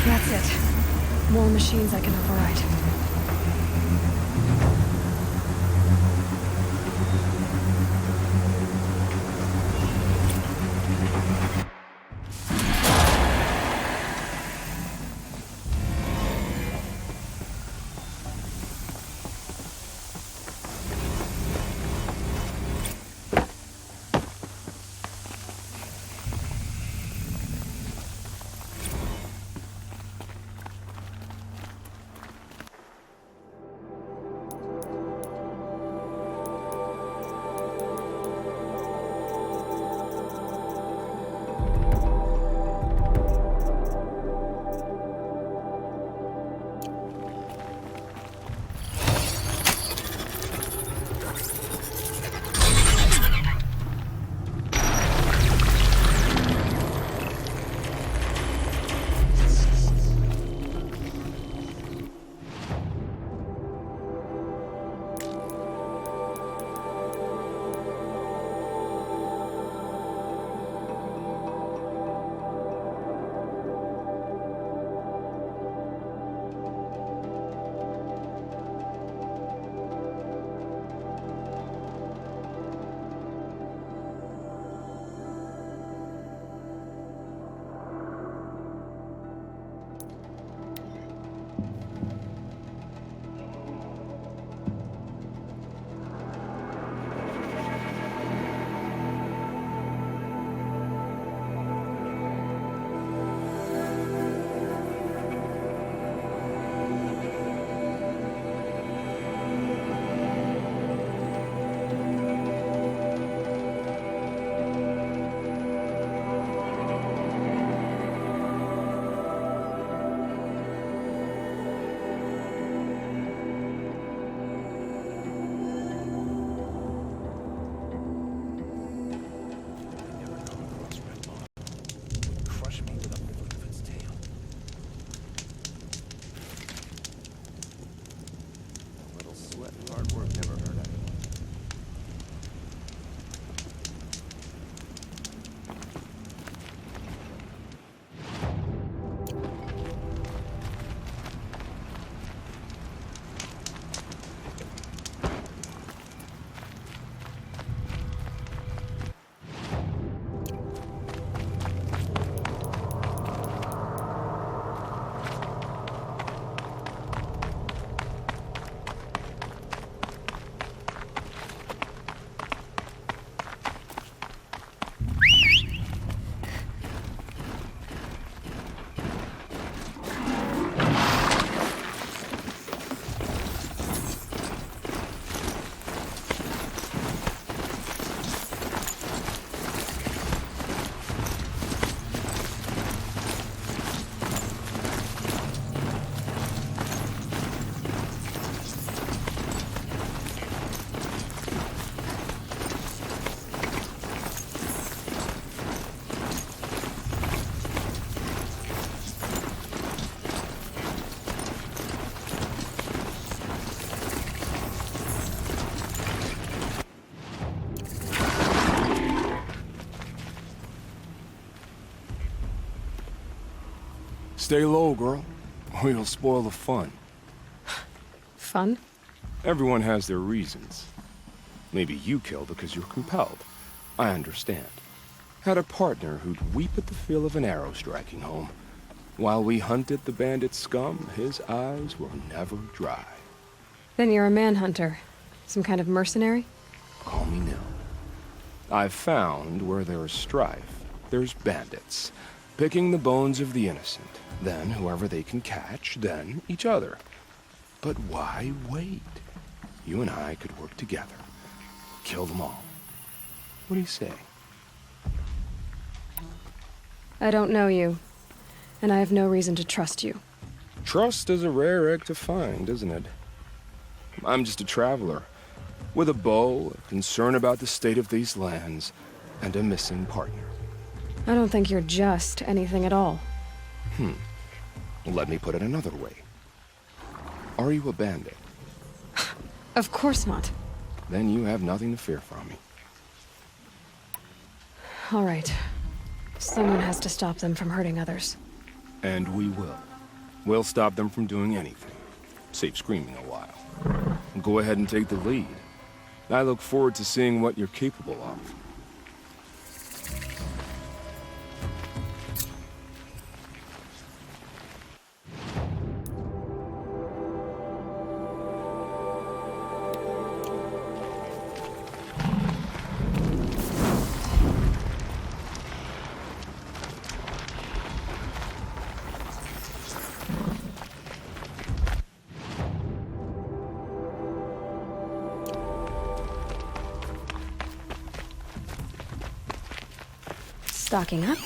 That's it. More machines I can override. Stay low, girl, or you'll spoil the fun. Fun? Everyone has their reasons. Maybe you kill because you're compelled. I understand. Had a partner who'd weep at the feel of an arrow striking home. While we hunted the bandit scum, his eyes were never dry. Then you're a manhunter. Some kind of mercenary? Call me Nil. I've found where there is strife, there's bandits, picking the bones of the innocent. Then whoever they can catch, then each other. But why wait? You and I could work together. Kill them all. What do you say? I don't know you, and I have no reason to trust you. Trust is a rare egg to find, isn't it? I'm just a traveler, with a bow, a concern about the state of these lands, and a missing partner. I don't think you're just anything at all. Let me put it another way. Are you a bandit? Of course not. Then you have nothing to fear from me. All right. Someone has to stop them from hurting others. And we will. We'll stop them from doing anything. Save screaming a while. Go ahead and take the lead. I look forward to seeing what you're capable of. Stocking up.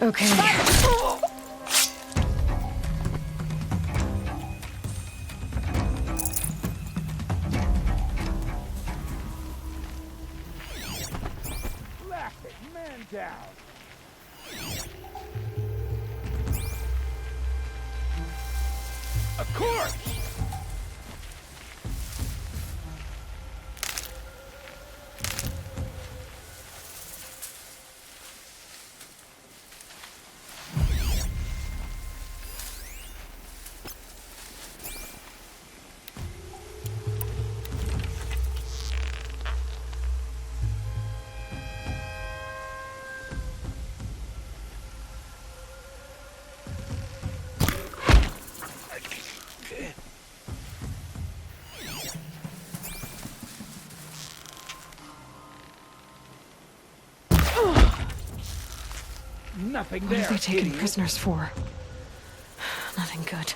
Okay. Blast it, man down. A corpse! Nothing What there. are they taking idiot. prisoners for? Nothing good.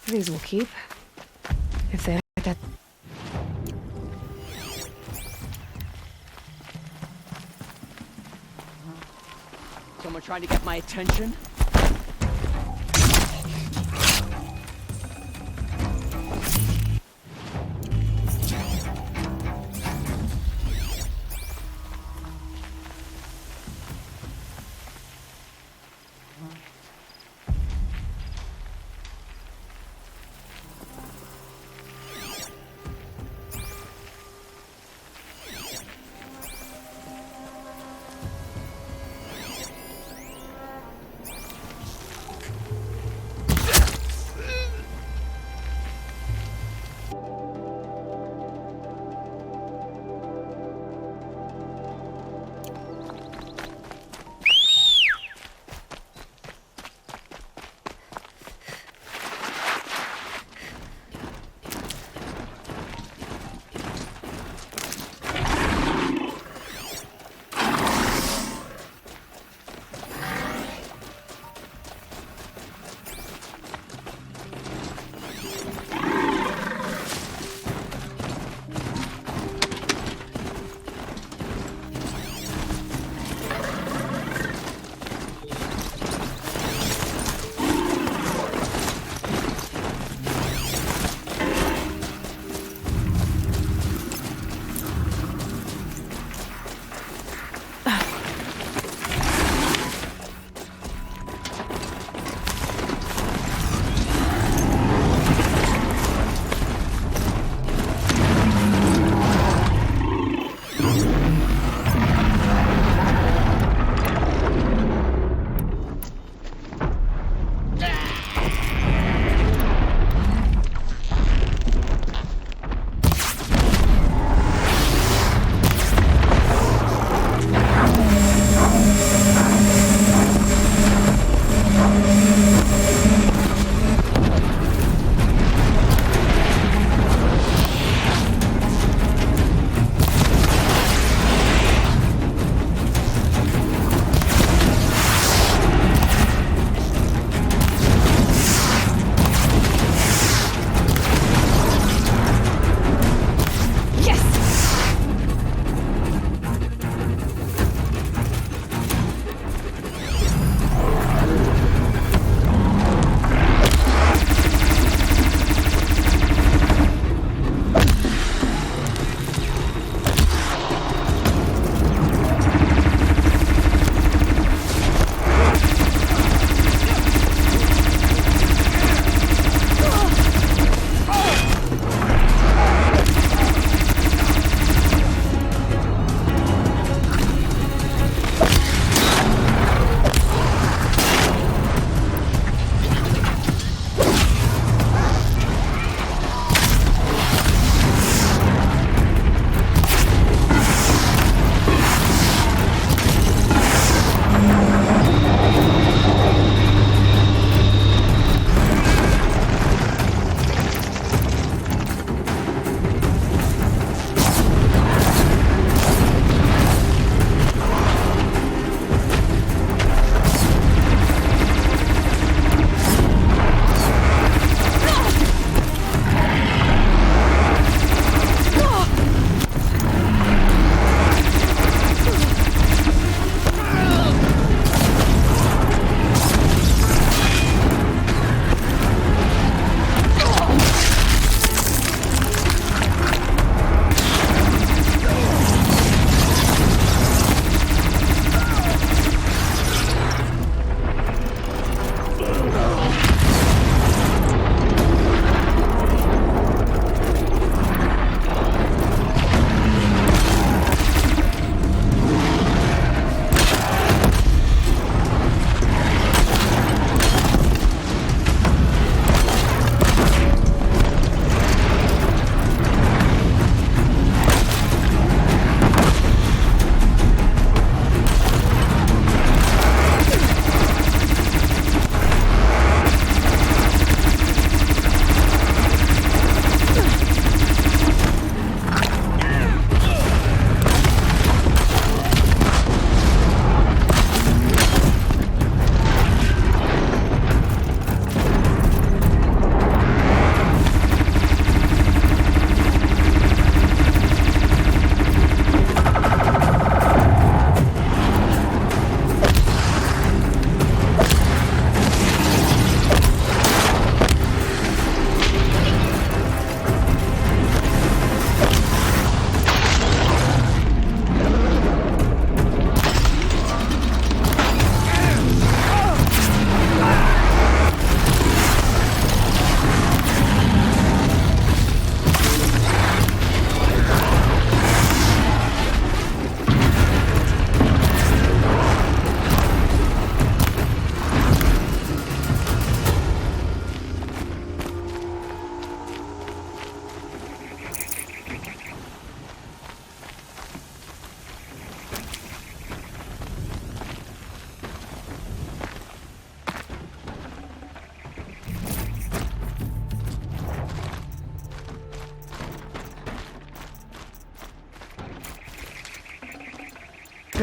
These will keep. If they that. Someone trying to get my attention?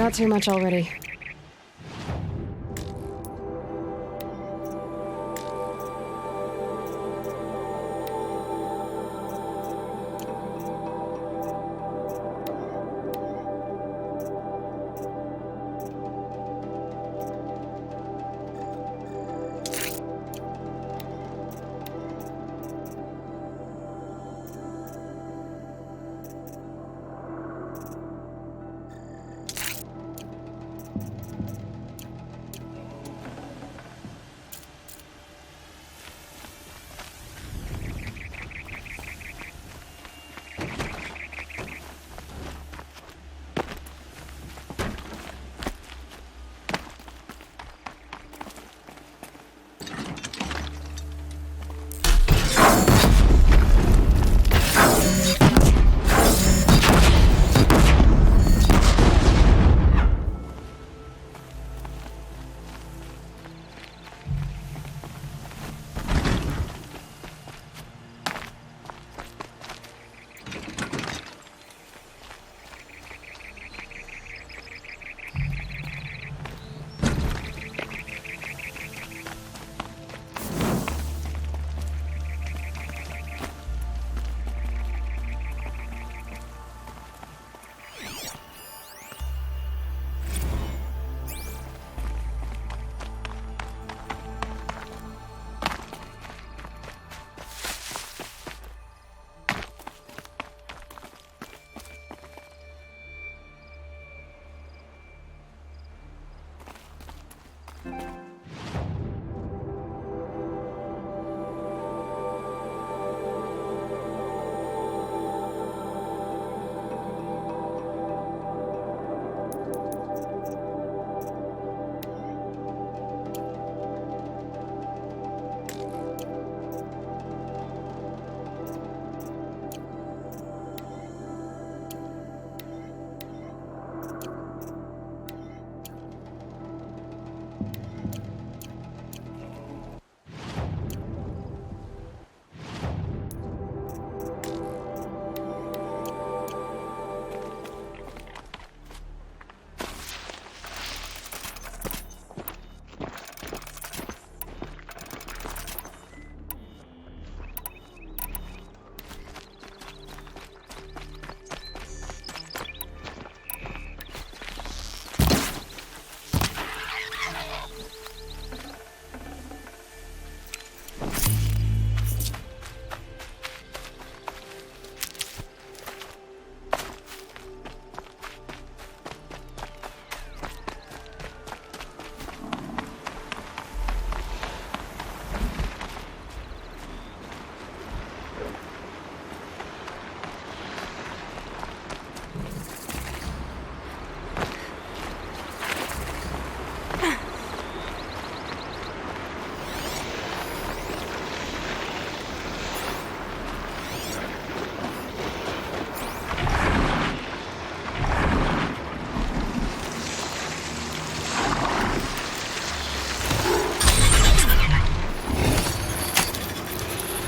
got too much already.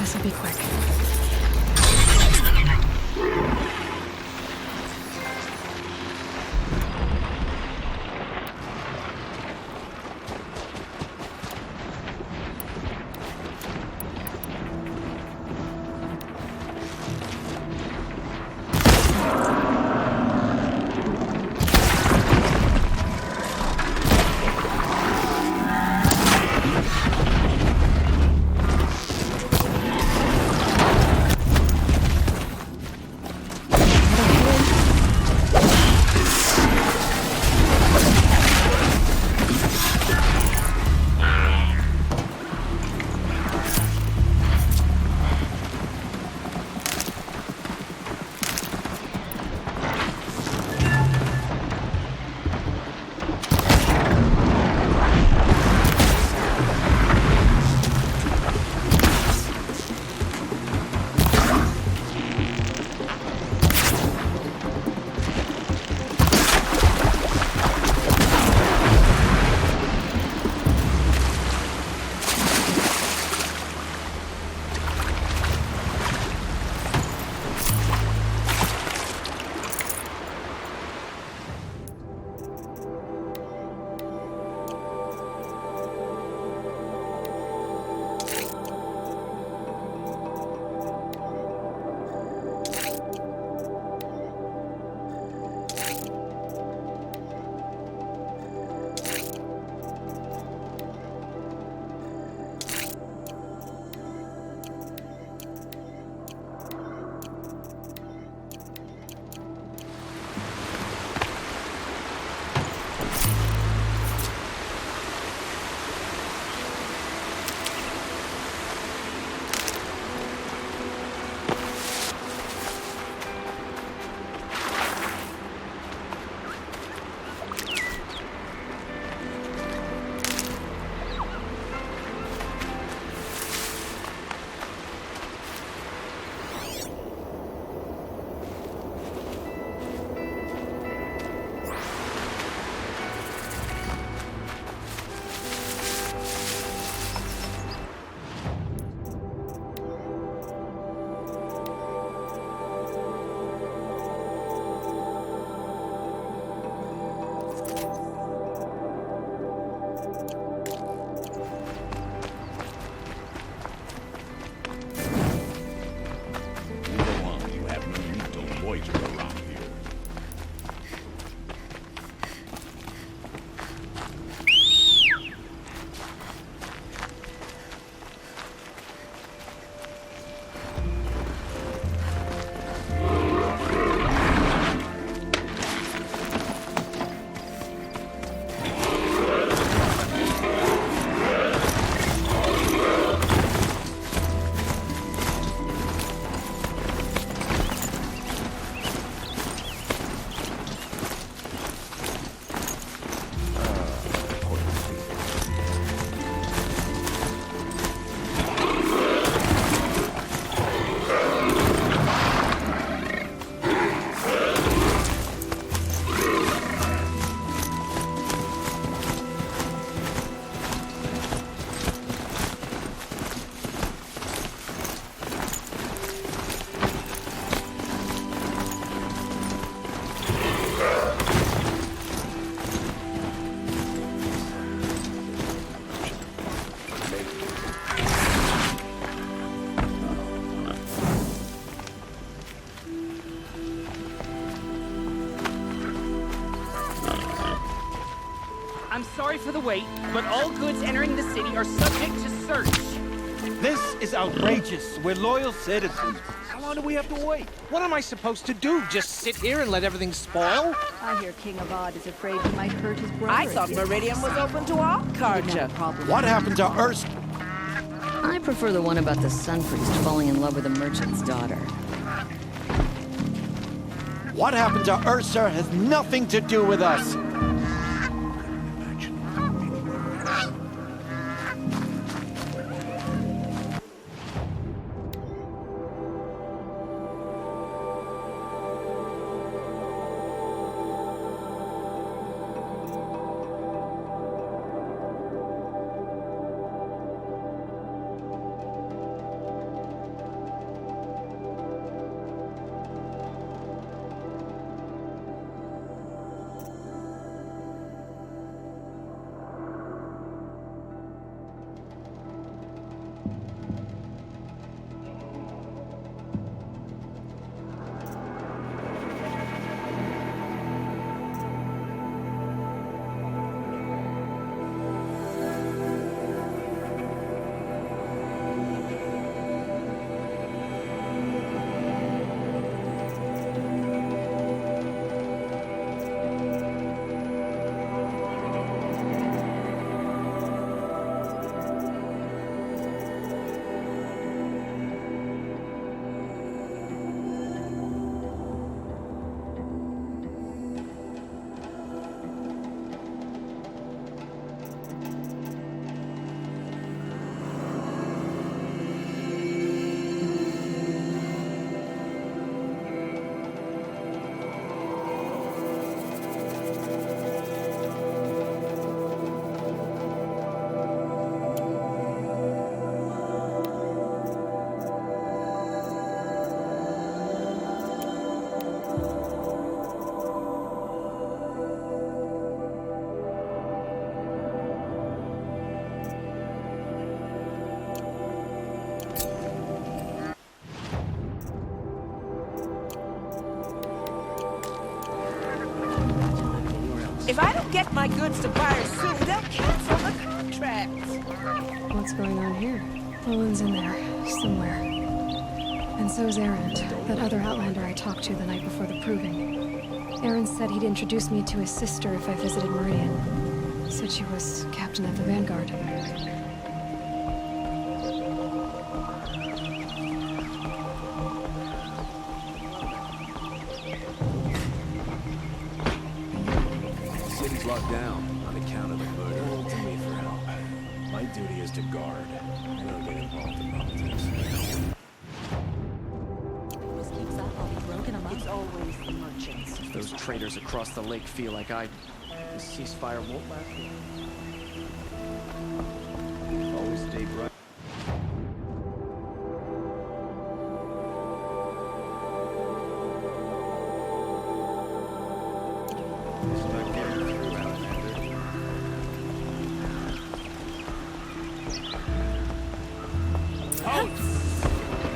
This'll be quick. I'm sorry for the wait, but all goods entering the city are subject to search. This is outrageous. We're loyal citizens. How long do we have to wait? What am I supposed to do? Just sit here and let everything spoil? I hear King Avad is afraid he might hurt his brother. I thought Meridian was open to all culture. What happened to Urs? I prefer the one about the Sun Priest falling in love with a merchant's daughter. What happened to Ursa has nothing to do with us. If I don't get my goods to buyers soon, they'll cancel the contract. What's going on here? Owen's in there, somewhere. And so's Erend, that other Outlander I talked to the night before the proving. Erend said he'd introduce me to his sister if I visited Meridian. Said she was captain of the Vanguard. City's locked down on account of the murder. Hold to me for help. My duty is to guard. I don't get involved in politics. This keeps up, I'll be broken among. It's always the merchants. If those traders across the lake feel like the ceasefire won't last long. Always stay bright.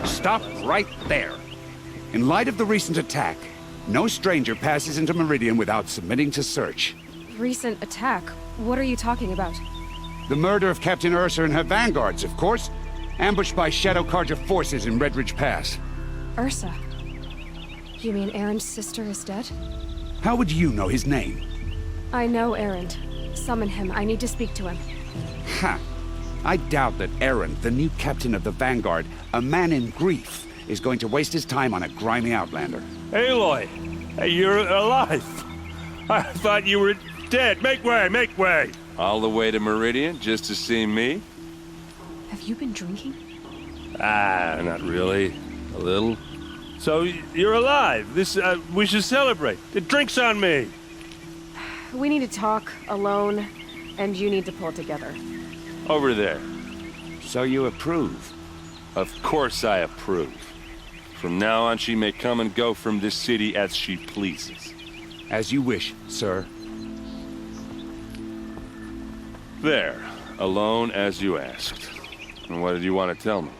Stop right there. In light of the recent attack, no stranger passes into Meridian without submitting to search. Recent attack? What are you talking about? The murder of Captain Ursa and her vanguards, of course. Ambushed by Shadow Carja forces in Redridge Pass. Ursa? You mean Erend's sister is dead? How would you know his name? I know Erend. Summon him. I need to speak to him. Ha! I doubt that Erend, the new captain of the Vanguard, a man in grief, is going to waste his time on a grimy outlander. Aloy! Hey, you're alive! I thought you were dead. Make way, make way! All the way to Meridian just to see me? Have you been drinking? Ah, not really. A little. So, you're alive. We should celebrate. The drink's on me. We need to talk, alone, and you need to pull it together. Over there. So you approve? Of course I approve. From now on, she may come and go from this city as she pleases. As you wish, sir. There. Alone as you asked. And what did you want to tell me?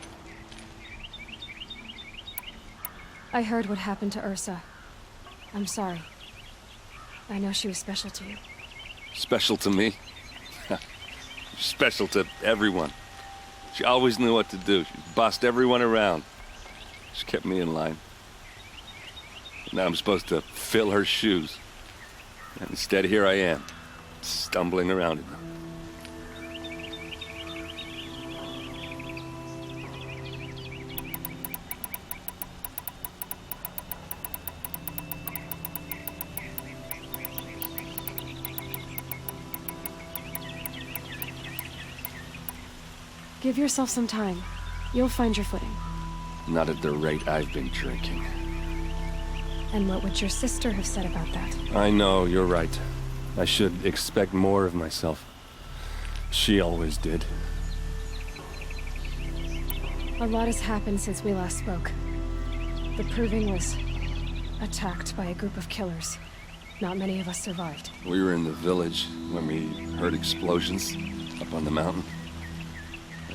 I heard what happened to Ursa. I'm sorry. I know she was special to you. Special to me? Special to everyone. She always knew what to do. She bossed everyone around. She kept me in line. Now I'm supposed to fill her shoes. And instead, here I am, stumbling around in them. Give yourself some time. You'll find your footing. Not at the rate I've been drinking. And what would your sister have said about that? I know, you're right. I should expect more of myself. She always did. A lot has happened since we last spoke. The Proving was attacked by a group of killers. Not many of us survived. We were in the village when we heard explosions up on the mountain.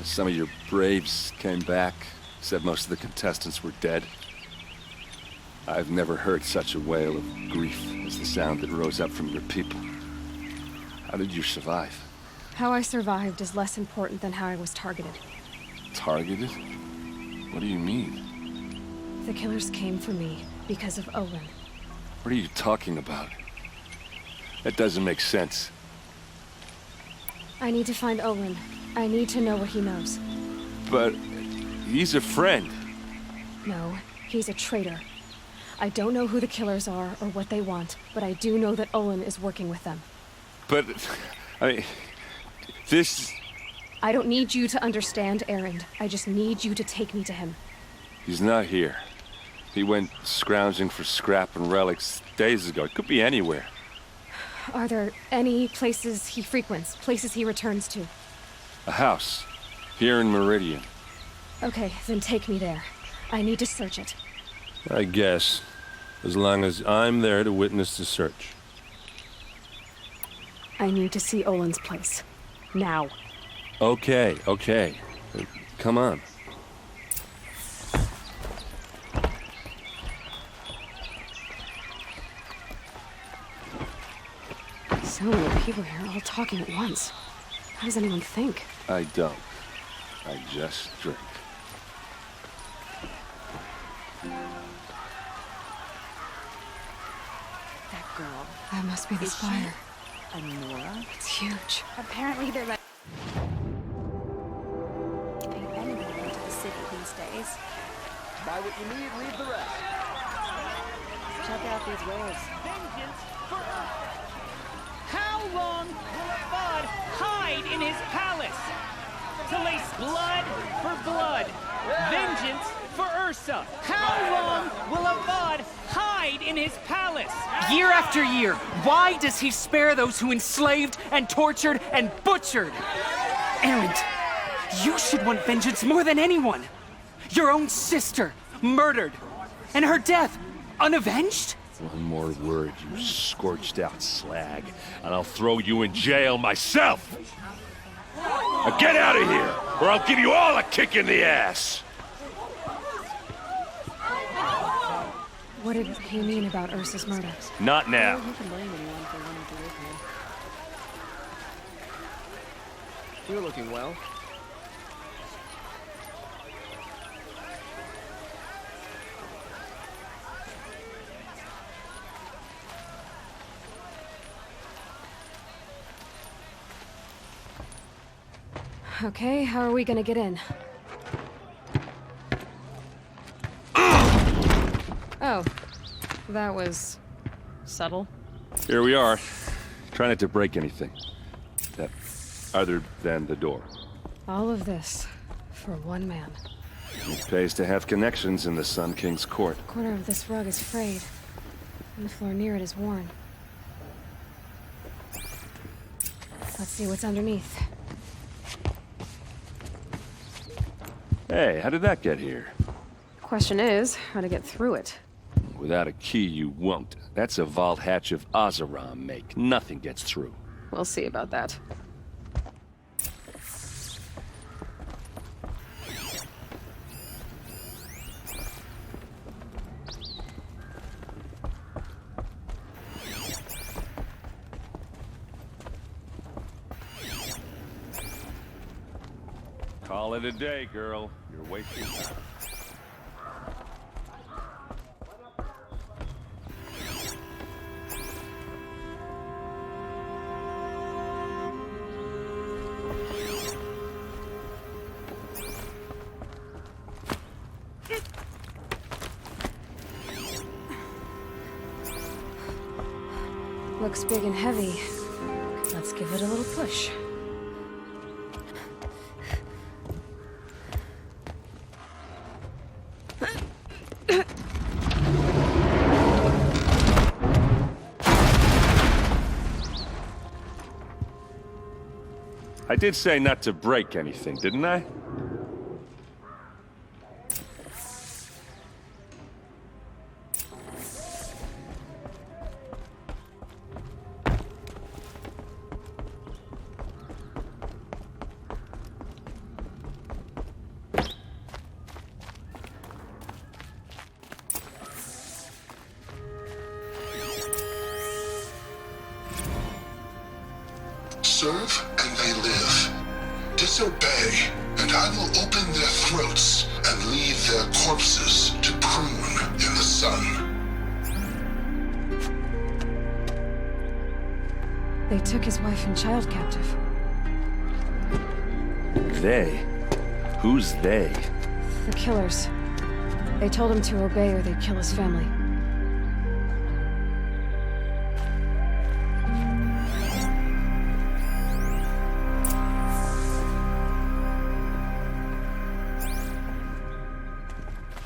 Some of your braves came back, said most of the contestants were dead. I've never heard such a wail of grief as the sound that rose up from your people. How did you survive? How I survived is less important than how I was targeted. Targeted? What do you mean? The killers came for me because of Olin. What are you talking about? That doesn't make sense. I need to find Olin. I need to know what he knows. But he's a friend. No, he's a traitor. I don't know who the killers are or what they want, but I do know that Olin is working with them. But, I mean, this... I don't need you to understand, Erend. I just need you to take me to him. He's not here. He went scrounging for scrap and relics days ago. It could be anywhere. Are there any places he frequents, places he returns to? A house. Here in Meridian. Okay, then take me there. I need to search it. I guess. As long as I'm there to witness the search. I need to see Olin's place. Now. Okay. Come on. So many people here, all talking at once. How does anyone think? I don't. I just drink. That girl. That must be the Is she- spire. Nora? It's huge. Apparently they're like... keeping anyone into the city these days. Buy what you need, leave the rest. Check out these wares. Vengeance for Ursa. How long will a bud hide in his palace? To lace blood for blood. Vengeance for Ursa. How long will a bud hide in his palace? Year after year, why does he spare those who enslaved and tortured and butchered? Erend, you should want vengeance more than anyone. Your own sister, murdered, and her death, unavenged? One more word, you scorched out slag, and I'll throw you in jail myself! Now get out of here, or I'll give you all a kick in the ass! What did he mean about Ursa's murder? Not now. Who can blame anyone for wanting to live here? You're looking well. Okay, how are we gonna get in? Oh, that was subtle. Here we are. Try not to break anything. That, other than the door. All of this for one man. It pays to have connections in the Sun King's court. A corner of this rug is frayed, and the floor near it is worn. Let's see what's underneath. Hey, how did that get here? Question is, how to get through it. Without a key, you won't. That's a vault hatch of Oseram make. Nothing gets through. We'll see about that. Call it a day, girl. You're wasting time. Looks big and heavy. Let's give it a little push. I did say not to break anything, didn't I? Serve and they live. Disobey, and I will open their throats and leave their corpses to prune in the sun. They took his wife and child captive. They? Who's they? The killers. They told him to obey or they'd kill his family.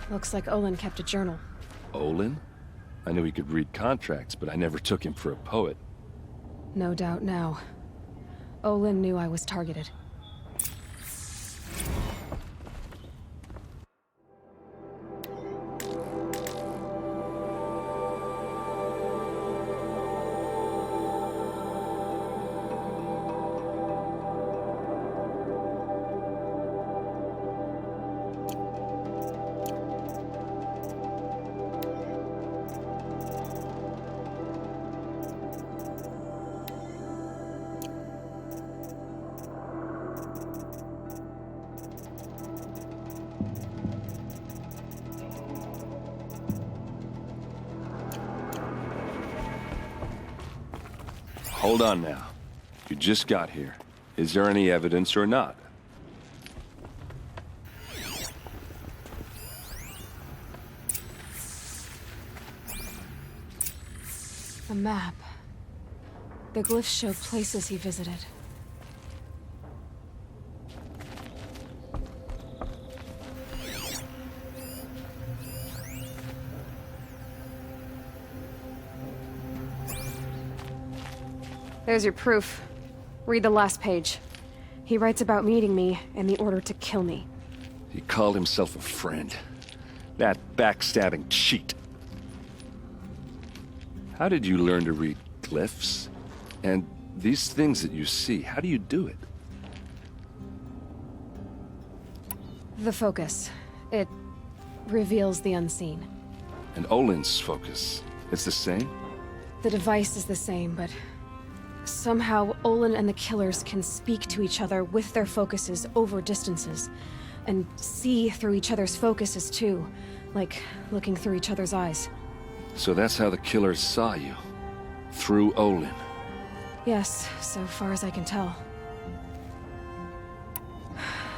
Looks like Olin kept a journal. Olin? I knew he could read contracts, but I never took him for a poet. No doubt now. Olin knew I was targeted. Hold on now. You just got here. Is there any evidence or not? A map. The glyphs show places he visited. There's your proof. Read the last page. He writes about meeting me and the order to kill me. He called himself a friend. That backstabbing cheat. How did you learn to read glyphs? And these things that you see, how do you do it? The focus. It reveals the unseen. And Olin's focus, it's the same? The device is the same, but somehow Olin and the killers can speak to each other with their focuses over distances, and see through each other's focuses too, like looking through each other's eyes. So that's how the killers saw you? Through Olin? Yes, so far as I can tell.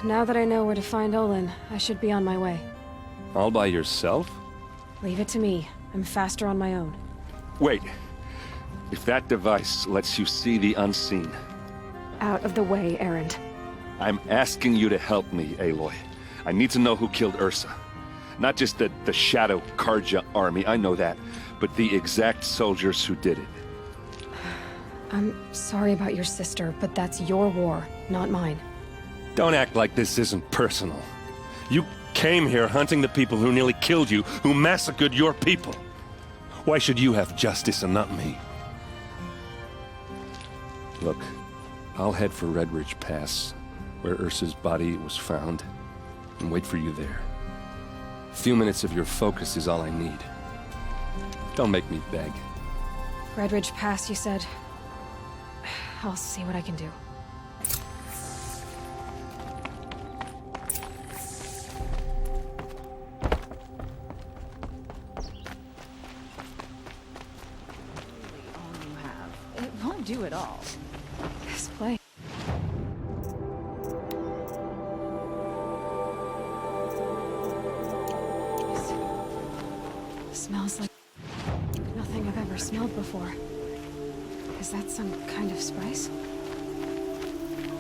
Now that I know where to find Olin, I should be on my way. All by yourself? Leave it to me. I'm faster on my own. Wait. If that device lets you see the unseen... Out of the way, Erend. I'm asking you to help me, Aloy. I need to know who killed Ursa. Not just the Shadow Karja army, I know that, but the exact soldiers who did it. I'm sorry about your sister, but that's your war, not mine. Don't act like this isn't personal. You came here hunting the people who nearly killed you, who massacred your people. Why should you have justice and not me? Look, I'll head for Red Ridge Pass, where Ursa's body was found, and wait for you there. A few minutes of your focus is all I need. Don't make me beg. Red Ridge Pass, you said? I'll see what I can do. you at all. This place. Smells like nothing I've ever smelled before. Is that some kind of spice?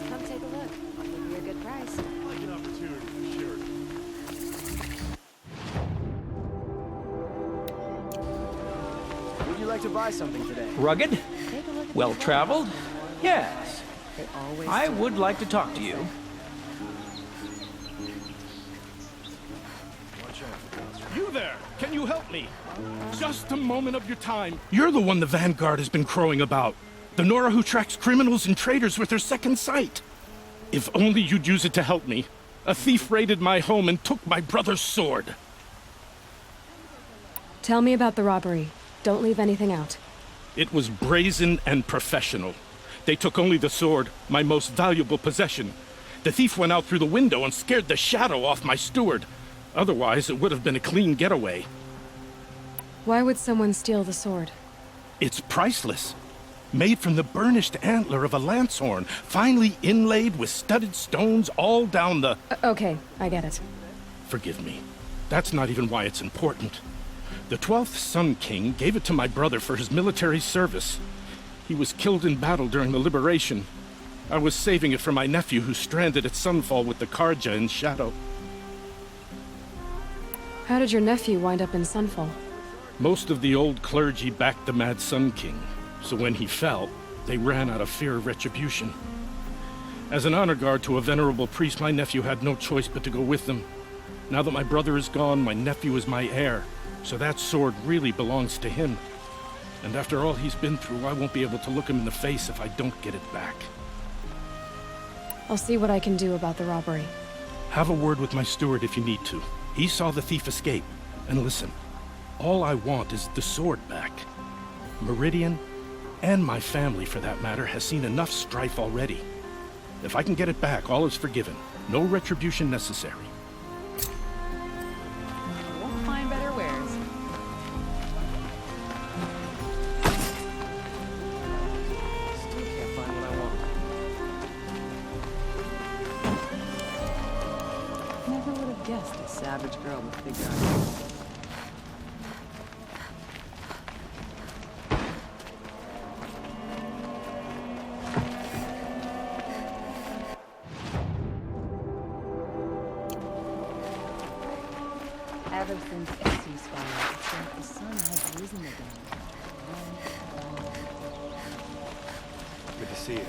Come take a look. I'll give you a good price. Like an opportunity for sure. Would you like to buy something today? Rugged? Take a look at Well the traveled? flowers. Yes. They always I do. would like to talk to you. You there! Can you help me? Just a moment of your time. You're the one the Vanguard has been crowing about. The Nora who tracks criminals and traitors with her second sight. If only you'd use it to help me. A thief raided my home and took my brother's sword. Tell me about the robbery. Don't leave anything out. It was brazen and professional. They took only the sword, my most valuable possession. The thief went out through the window and scared the shadow off my steward. Otherwise, it would have been a clean getaway. Why would someone steal the sword? It's priceless. Made from the burnished antler of a lancehorn, finely inlaid with studded stones all down the... Okay, I get it. Forgive me. That's not even why it's important. The 12th Sun King gave it to my brother for his military service. He was killed in battle during the liberation. I was saving it for my nephew who's stranded at Sunfall with the Karja in Shadow. How did your nephew wind up in Sunfall? Most of the old clergy backed the Mad Sun King, so when he fell, they ran out of fear of retribution. As an honor guard to a venerable priest, my nephew had no choice but to go with them. Now that my brother is gone, my nephew is my heir, so that sword really belongs to him. And after all he's been through, I won't be able to look him in the face if I don't get it back. I'll see what I can do about the robbery. Have a word with my steward if you need to. He saw the thief escape. And listen, all I want is the sword back. Meridian, and my family for that matter, has seen enough strife already. If I can get it back, all is forgiven. No retribution necessary. You won't find better wares. Still can't find what I want. Never would have guessed a savage girl would figure out. Ever since the ceasefire, it's like the sun has risen again. Good to see you.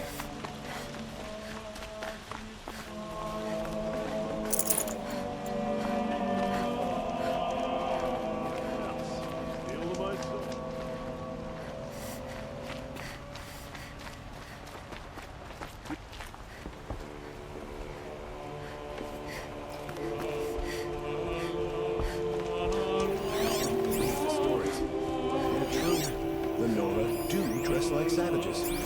The Nora do dress like savages. Good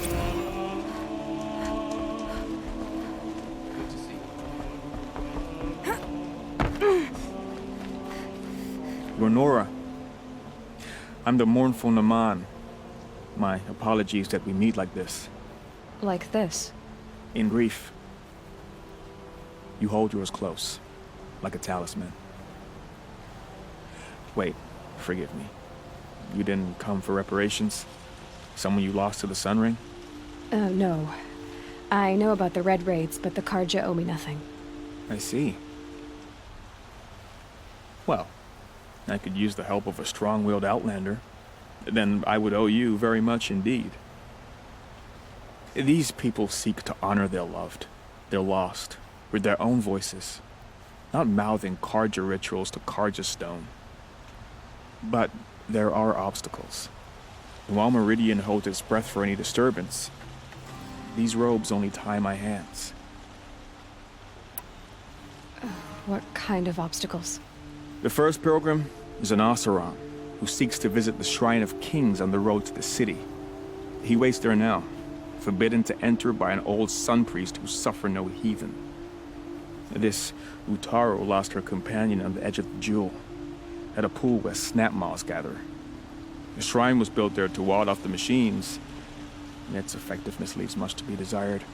to see you. You're Nora. I'm the mournful Naman. My apologies that we meet like this. Like this. In grief. You hold yours close, like a talisman. Wait, forgive me. You didn't come for reparations? Someone you lost to the Sun Ring? No. I know about the Red Raids, but the Karja owe me nothing. I see. Well, I could use the help of a strong-willed outlander. Then I would owe you very much indeed. These people seek to honor their loved, their lost, with their own voices, not mouthing Karja rituals to Karja stone. But there are obstacles. And while Meridian holds its breath for any disturbance, these robes only tie my hands. What kind of obstacles? The first pilgrim is an Oseram who seeks to visit the Shrine of Kings on the road to the city. He waits there now, forbidden to enter by an old sun priest who suffer no heathen. This Utaro lost her companion on the edge of the jewel, at a pool where snap moths gather. The shrine was built there to ward off the machines, and its effectiveness leaves much to be desired.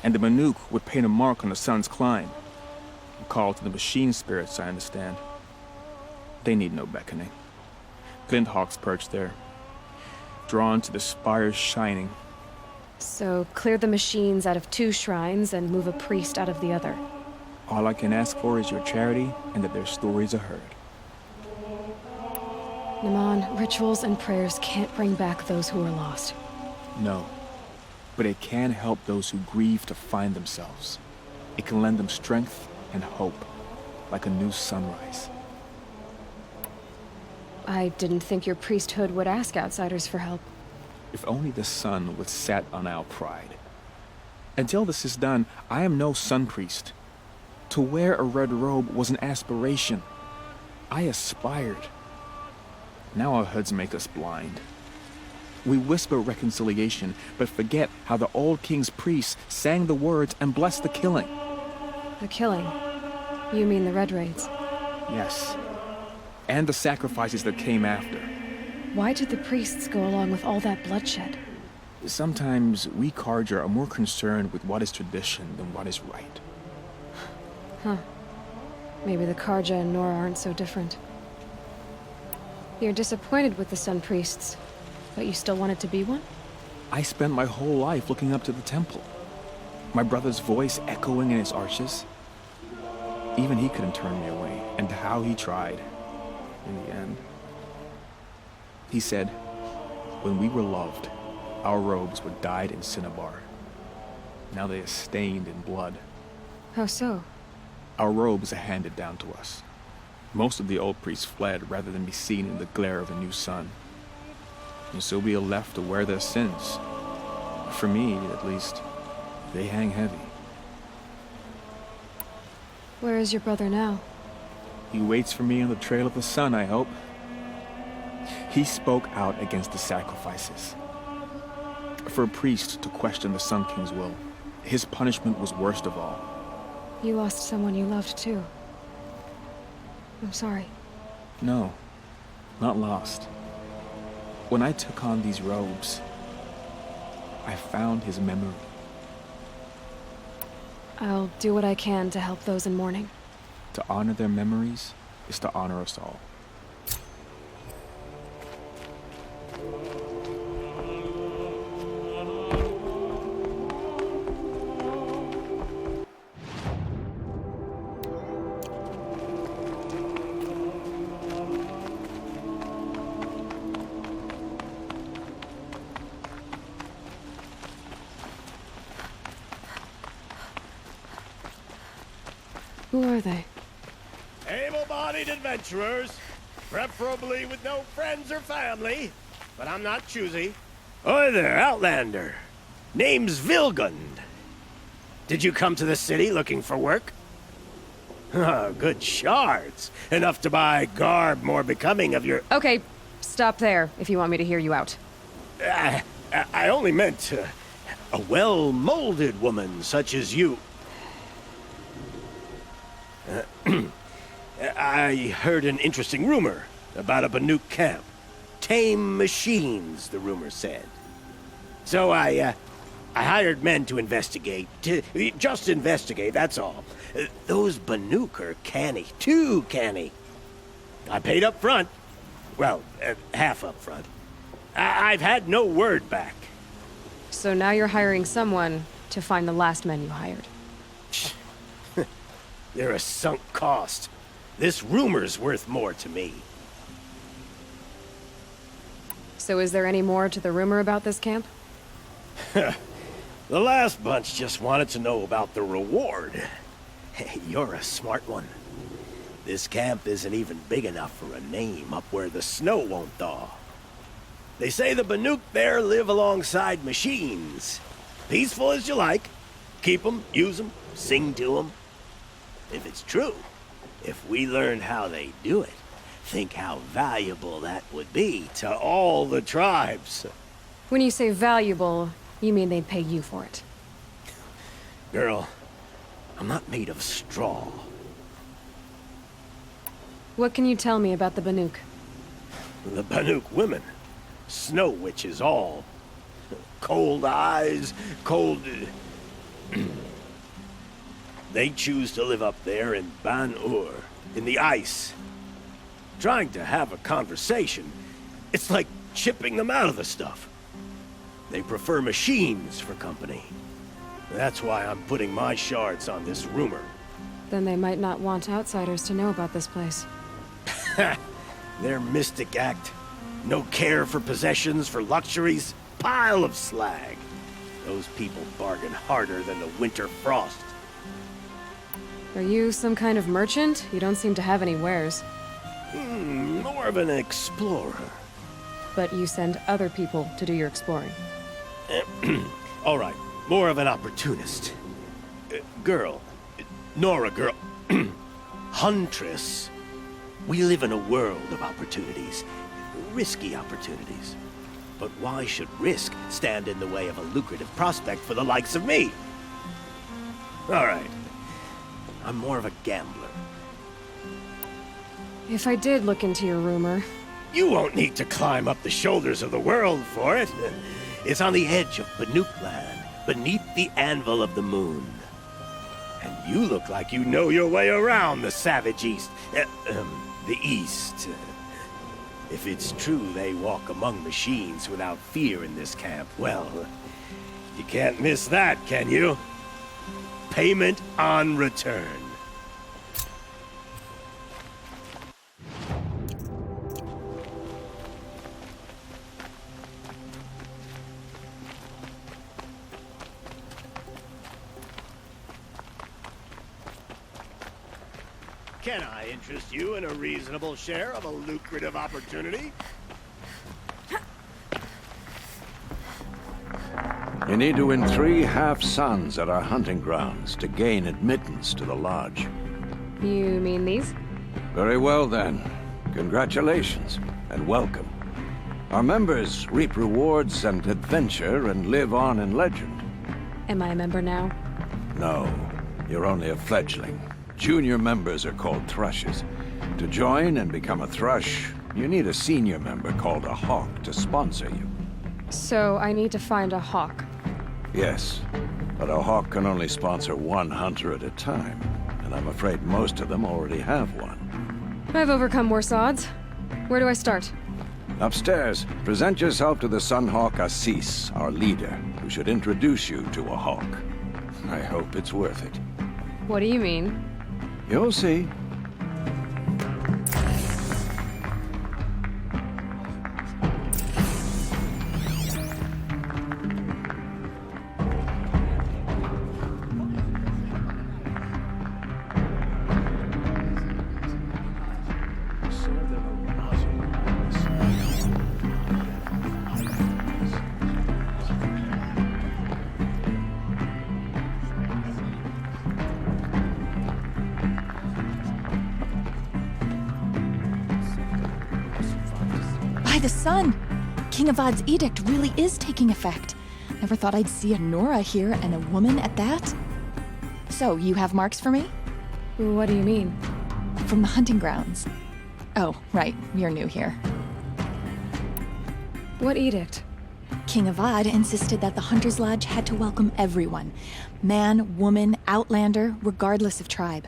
And the Banuk would paint a mark on the sun's climb. A call to the machine spirits, I understand. They need no beckoning. Glinthawks perch there, drawn to the spire's shining. So, clear the machines out of 2 shrines and move a priest out of the other. All I can ask for is your charity and that their stories are heard. Naman, rituals and prayers can't bring back those who are lost. No, but it can help those who grieve to find themselves. It can lend them strength and hope, like a new sunrise. I didn't think your priesthood would ask outsiders for help. If only the sun would set on our pride. Until this is done, I am no sun priest. To wear a red robe was an aspiration. I aspired. Now our hoods make us blind. We whisper reconciliation, but forget how the old king's priests sang the words and blessed the killing. The killing? You mean the Red Raids? Yes. And the sacrifices that came after. Why did the priests go along with all that bloodshed? Sometimes we Karja are more concerned with what is tradition than what is right. Huh. Maybe the Karja and Nora aren't so different. You're disappointed with the Sun Priests, but you still wanted to be one? I spent my whole life looking up to the temple. My brother's voice echoing in its arches. Even he couldn't turn me away, and how he tried. In the end. He said, when we were loved, our robes were dyed in cinnabar. Now they are stained in blood. How so? Our robes are handed down to us. Most of the old priests fled rather than be seen in the glare of a new sun. And so we are left to wear their sins. For me, at least, they hang heavy. Where is your brother now? He waits for me on the trail of the sun, I hope. He spoke out against the sacrifices. For a priest to question the Sun King's will, his punishment was worst of all. You lost someone you loved, too. I'm sorry. No, not lost. When I took on these robes, I found his memory. I'll do what I can to help those in mourning. To honor their memories is to honor us all. Who are they? Able-bodied adventurers, preferably with no friends or family, but I'm not choosy. Oi there, Outlander. Name's Vilgund. Did you come to the city looking for work? Oh, good shards. Enough to buy garb more becoming of your... Okay, stop there if you want me to hear you out. I only meant a well-molded woman such as you. I heard an interesting rumor about a Banuk camp. Tame machines, the rumor said. So I hired men to investigate. Just investigate, that's all. Those Banuk are canny. Too canny. I paid up front. Well, half up front. I've had no word back. So now you're hiring someone to find the last men you hired. They're a sunk cost. This rumor's worth more to me. So is there any more to the rumor about this camp? The last bunch just wanted to know about the reward. Hey, you're a smart one. This camp isn't even big enough for a name up where the snow won't thaw. They say the Banuk there live alongside machines. Peaceful as you like. Keep them, use them, sing to them. If it's true, if we learned how they do it, think how valuable that would be to all the tribes. When you say valuable, you mean they'd pay you for it. Girl, I'm not made of straw. What can you tell me about the Banuk? The Banuk women, snow witches all. Cold eyes, cold... They choose to live up there in Ban-Ur, in the ice. Trying to have a conversation, it's like chipping them out of the stuff. They prefer machines for company. That's why I'm putting my shards on this rumor. Then they might not want outsiders to know about this place. Their mystic act. No care for possessions, for luxuries. Pile of slag. Those people bargain harder than the winter frost. Are you some kind of merchant? You don't seem to have any wares. More of an explorer. But you send other people to do your exploring. All right, more of an opportunist. Girl. Nora girl. Huntress. We live in a world of opportunities. Risky opportunities. But why should risk stand in the way of a lucrative prospect for the likes of me? All right. I'm more of a gambler. If I did look into your rumor... You won't need to climb up the shoulders of the world for it. It's on the edge of Banuk land, beneath the anvil of the moon. And you look like you know your way around the savage east. The east. If it's true they walk among machines without fear in this camp, well, you can't miss that, can you? Payment on return. Can I interest you in a reasonable share of a lucrative opportunity? You need to win 3 half-suns at our hunting grounds to gain admittance to the lodge. You mean these? Very well, then. Congratulations, and welcome. Our members reap rewards and adventure and live on in legend. Am I a member now? No, you're only a fledgling. Junior members are called thrushes. To join and become a thrush, you need a senior member called a hawk to sponsor you. So I need to find a hawk. Yes, but a hawk can only sponsor 1 hunter at a time, and I'm afraid most of them already have one. I've overcome worse odds. Where do I start? Upstairs, present yourself to the Sunhawk Assis, our leader, who should introduce you to a hawk. I hope it's worth it. What do you mean? You'll see. By the sun! King Avad's edict really is taking effect. Never thought I'd see a Nora here and a woman at that. So, you have marks for me? What do you mean? From the hunting grounds. Oh, right, you're new here. What edict? King Avad insisted that the Hunter's Lodge had to welcome everyone. Man, woman, outlander, regardless of tribe.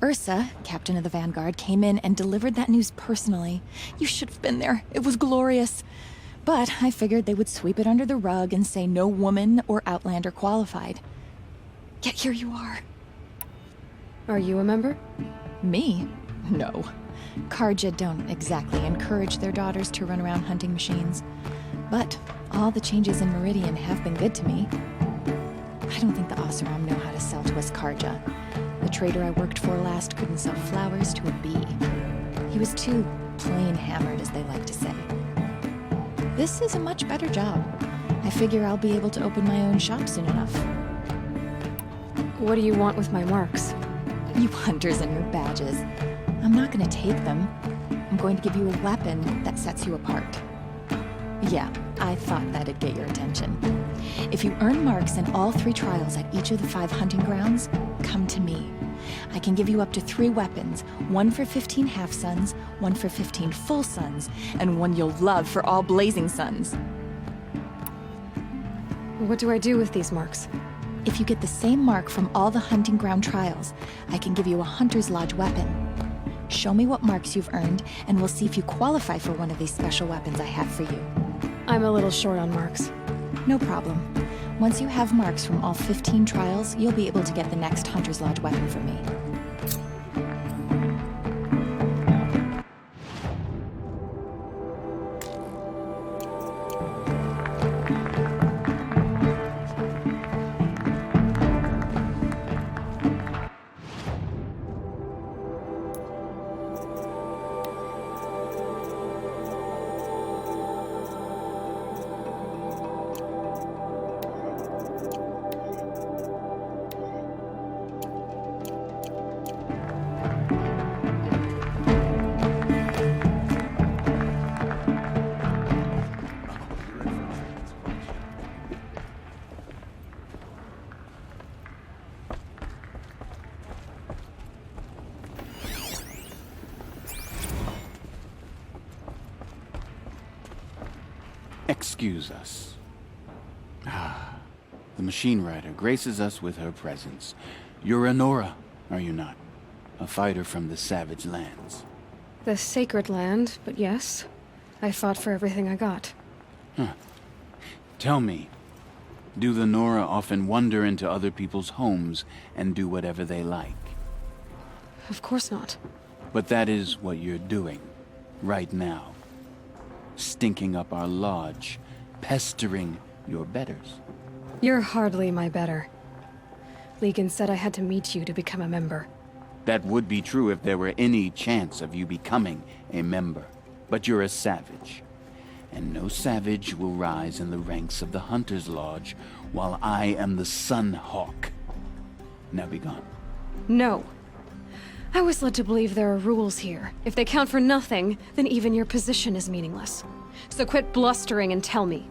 Ursa, captain of the Vanguard, came in and delivered that news personally. You should have been there. It was glorious. But I figured they would sweep it under the rug and say no woman or outlander qualified. Yet here you are. Are you a member? Me? No. Karja don't exactly encourage their daughters to run around hunting machines. But all the changes in Meridian have been good to me. I don't think the Oseram know how to sell to us Karja. The trader I worked for last couldn't sell flowers to a bee. He was too plain hammered, as they like to say. This is a much better job. I figure I'll be able to open my own shop soon enough. What do you want with my marks? You hunters and your badges. I'm not going to take them. I'm going to give you a weapon that sets you apart. Yeah, I thought that'd get your attention. If you earn marks in all 3 trials at each of the 5 hunting grounds, come to me. I can give you up to 3 weapons, 1 for 15 half-suns, 1 for 15 full suns, and 1 you'll love for all blazing suns. What do I do with these marks? If you get the same mark from all the hunting ground trials, I can give you a Hunter's Lodge weapon. Show me what marks you've earned, and we'll see if you qualify for one of these special weapons I have for you. I'm a little short on marks. No problem. Once you have marks from all 15 trials, you'll be able to get the next Hunter's Lodge weapon from me. Excuse us. The machine rider graces us with her presence. You're a Nora, are you not? A fighter from the savage lands. The sacred land, but yes. I fought for everything I got. Tell me, do the Nora often wander into other people's homes and do whatever they like? Of course not. But that is what you're doing, right now. Stinking up our lodge, pestering your betters. You're hardly my better. Legan said I had to meet you to become a member. That would be true if there were any chance of you becoming a member. But you're a savage. And no savage will rise in the ranks of the Hunter's Lodge while I am the Sun Hawk. Now be gone. No. I was led to believe there are rules here. If they count for nothing, then even your position is meaningless. So quit blustering and tell me.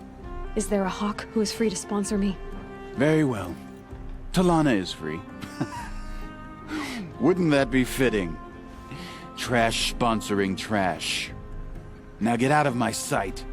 Is there a hawk who is free to sponsor me? Very well. Talana is free. Wouldn't that be fitting? Trash sponsoring trash. Now get out of my sight.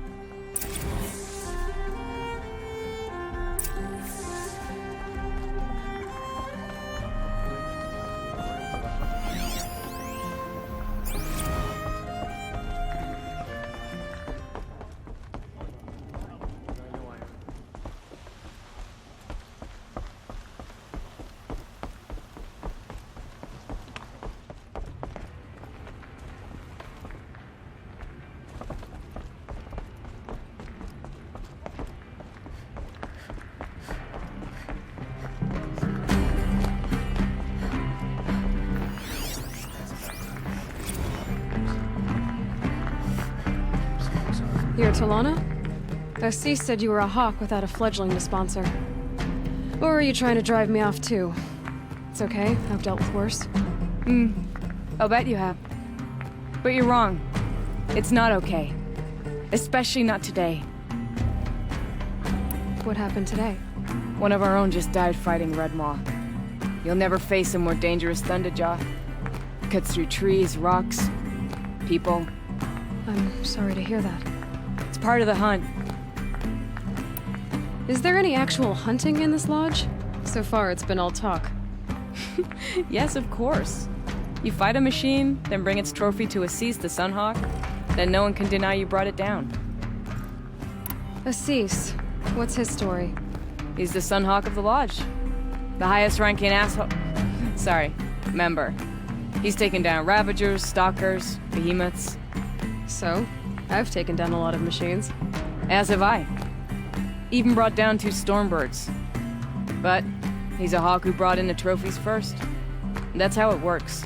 You're Talana? Assis said you were a hawk without a fledgling to sponsor. Or are you trying to drive me off too? It's okay, I've dealt with worse. I'll bet you have. But you're wrong. It's not okay. Especially not today. What happened today? One of our own just died fighting Red Maw. You'll never face a more dangerous Thunderjaw. Cuts through trees, rocks, people. I'm sorry to hear that. It's part of the hunt. Is there any actual hunting in this lodge? So far, it's been all talk. Yes, of course. You fight a machine, then bring its trophy to Assis the Sunhawk, then no one can deny you brought it down. Assis, what's his story? He's the Sunhawk of the lodge. The highest ranking asshole... Sorry, member. He's taken down Ravagers, Stalkers, Behemoths. So, I've taken down a lot of machines. As have I. Even brought down 2 Stormbirds. But he's a hawk who brought in the trophies first. That's how it works.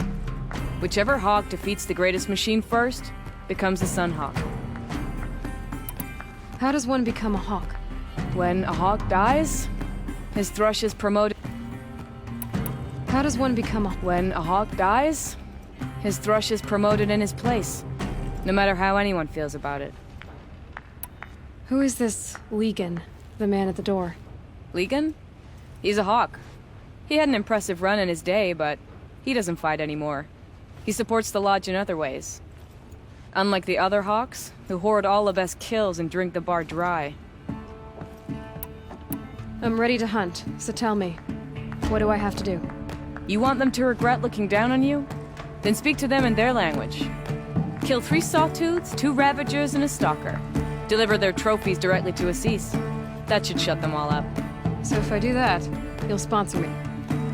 Whichever hawk defeats the greatest machine first becomes the Sunhawk. How does one become a hawk? When a hawk dies, his thrush is promoted. How does one become a... When a hawk dies, his thrush is promoted in his place. No matter how anyone feels about it. Who is this Legan, the man at the door? Legan? He's a hawk. He had an impressive run in his day, but he doesn't fight anymore. He supports the lodge in other ways. Unlike the other hawks, who hoard all the best kills and drink the bar dry. I'm ready to hunt, so tell me, what do I have to do? You want them to regret looking down on you? Then speak to them in their language. Kill 3 sawtooths, 2 ravagers, and a stalker. Deliver their trophies directly to Assis. That should shut them all up. So if I do that, you'll sponsor me?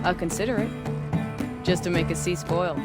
I'll consider it. Just to make Assis spoil.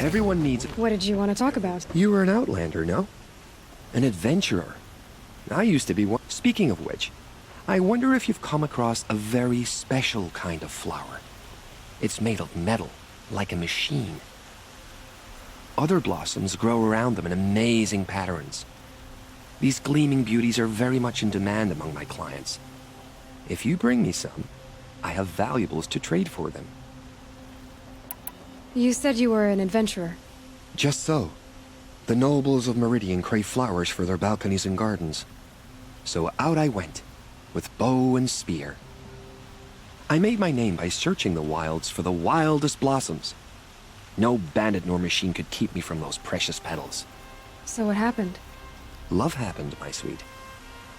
Everyone needs... What did you want to talk about? You were an outlander, no? An adventurer. I used to be one. Speaking of which, I wonder if you've come across a very special kind of flower. It's made of metal, like a machine. Other blossoms grow around them in amazing patterns. These gleaming beauties are very much in demand among my clients. If you bring me some, I have valuables to trade for them. You said you were an adventurer. Just so. The nobles of Meridian crave flowers for their balconies and gardens. So out I went, with bow and spear. I made my name by searching the wilds for the wildest blossoms. No bandit nor machine could keep me from those precious petals. So what happened? Love happened, my sweet.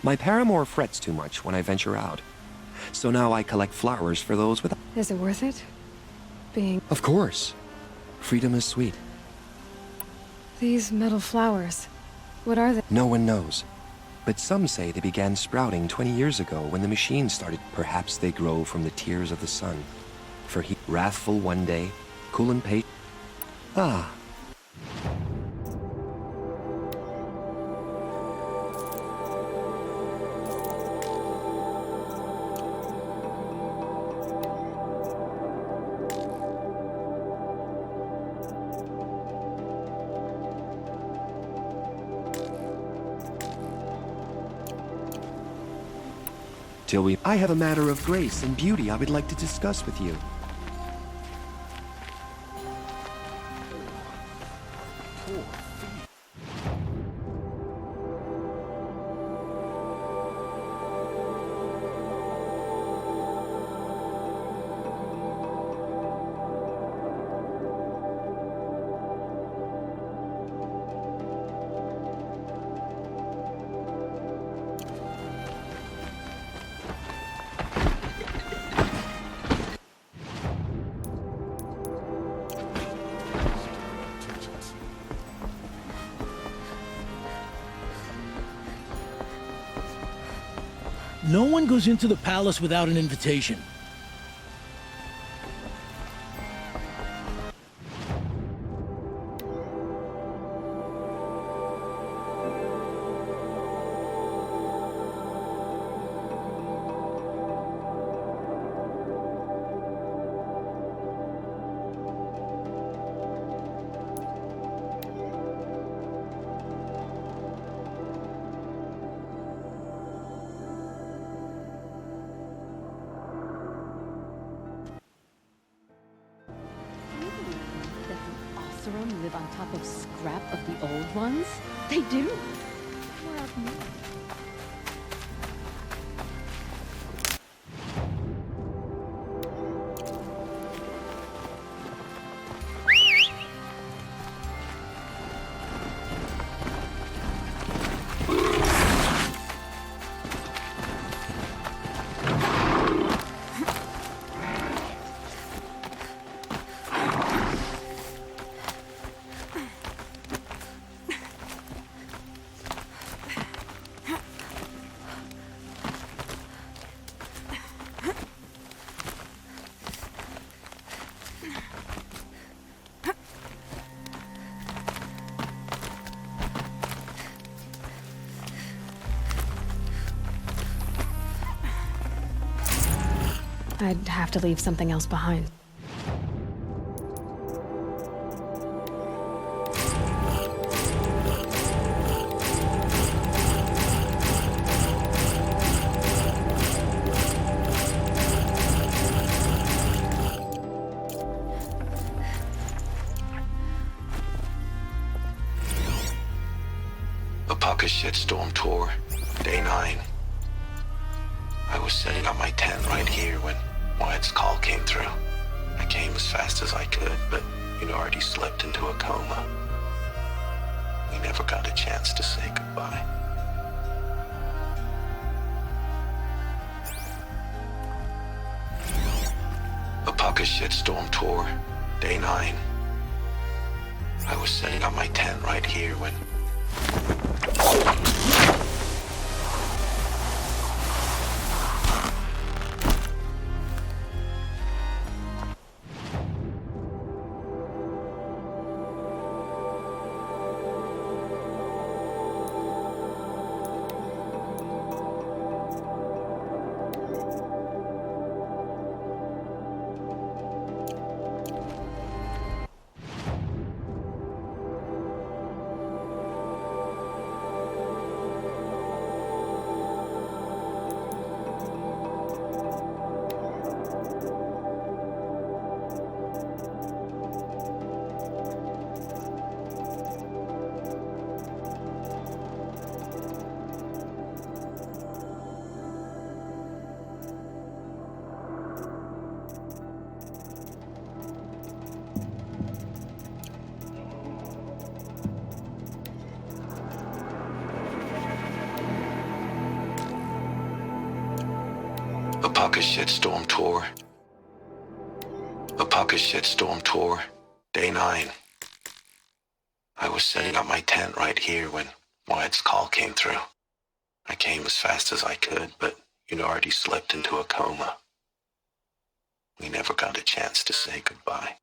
My paramour frets too much when I venture out. So now I collect flowers for those with... Is it worth it? Being... Of course. Freedom is sweet. These metal flowers, what are they? No one knows. But some say they began sprouting 20 years ago when the machine started. Perhaps they grow from the tears of the sun. For he, wrathful one day, cool and patient. Ah. I have a matter of grace and beauty I would like to discuss with you. No one goes into the palace without an invitation. Live on top of scrap of the old ones? They do. Well, I'd have to leave something else behind. A pocket shitstorm tour, day 9. I was setting up my tent right here when Wyatt's call came through. I came as fast as I could, but he'd already slipped into a coma. We never got a chance to say goodbye. A pocket shitstorm tour, day 9. I was setting up my tent right here when... A pocket shitstorm tour. A pocket shitstorm tour, day 9. I was setting up my tent right here when Wyatt's call came through. I came as fast as I could, but he'd already slipped into a coma. We never got a chance to say goodbye.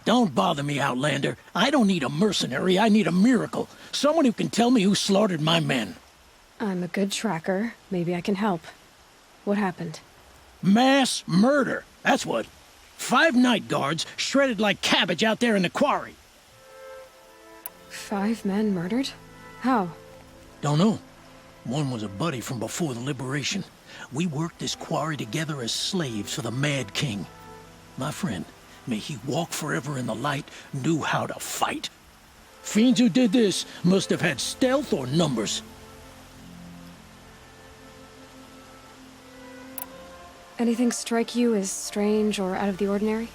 Don't bother me, Outlander. I don't need a mercenary, I need a miracle. Someone who can tell me who slaughtered my men. I'm a good tracker. Maybe I can help. What happened? Mass murder, that's what. 5 night guards shredded like cabbage out there in the quarry. 5 men murdered? How? Don't know. One was a buddy from before the liberation. We worked this quarry together as slaves for the Mad King. My friend, may he walk forever in the light, knew how to fight. Fiends who did this must have had stealth or numbers. Anything strike you as strange or out of the ordinary?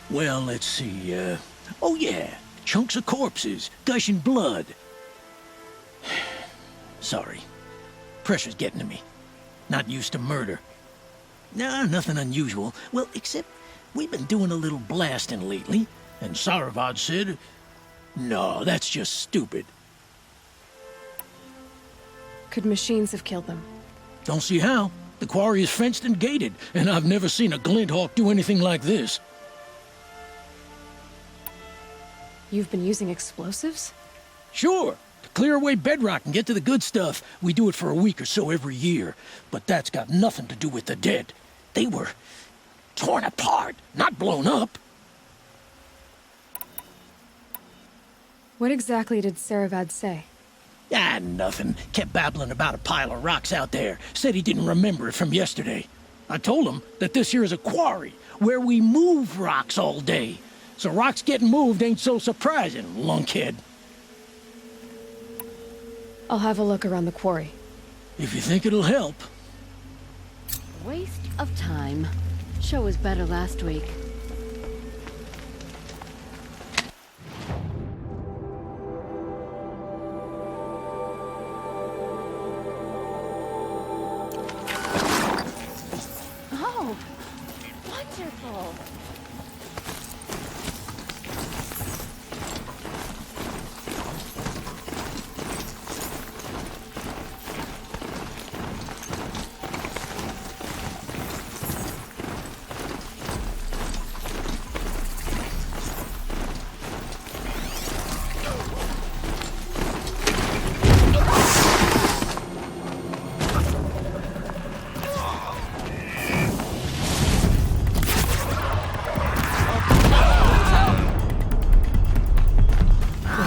Well, let's see, oh yeah, chunks of corpses, gushing blood. Sorry. Pressure's getting to me. Not used to murder. Nah, nothing unusual. Well, except we've been doing a little blasting lately, and Saravad said, no, that's just stupid. Could machines have killed them? Don't see how. The quarry is fenced and gated, and I've never seen a Glinthawk do anything like this. You've been using explosives? Sure. To clear away bedrock and get to the good stuff, we do it for a week or so every year. But that's got nothing to do with the dead. They were torn apart, not blown up. What exactly did Saravad say? Ah, nothing. Kept babbling about a pile of rocks out there. Said he didn't remember it from yesterday. I told him that this here is a quarry, where we move rocks all day. So rocks getting moved ain't so surprising, lunkhead. I'll have a look around the quarry. If you think it'll help. Waste of time. Show was better last week. Oh, wonderful.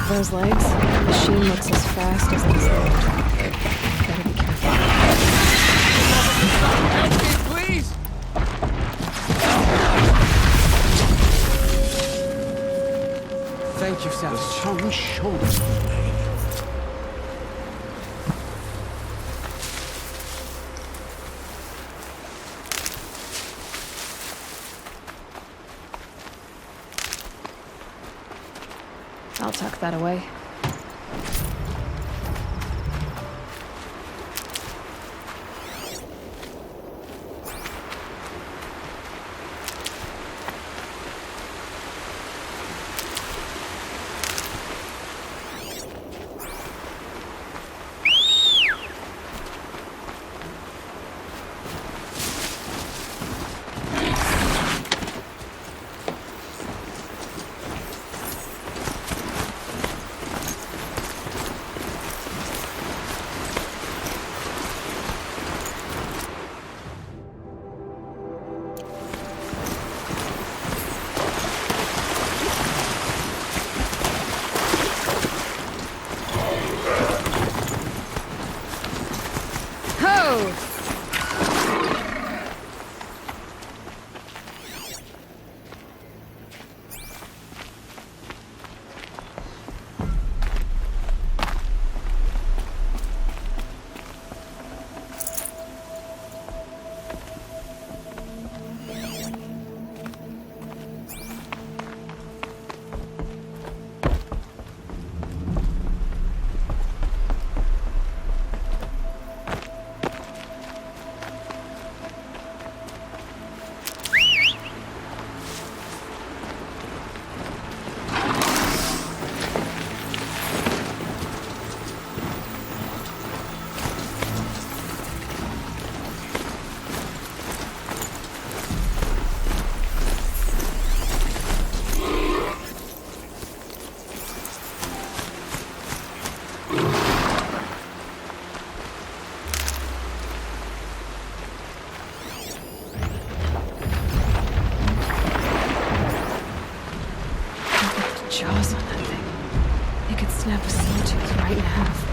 Those legs, the machine looks as fast as it's loaded. Better be careful. Help me, please! Thank you, Savage. Sun shoulders. I'll tuck that away. Jaws on that thing. It could snap a sawtooth right in half.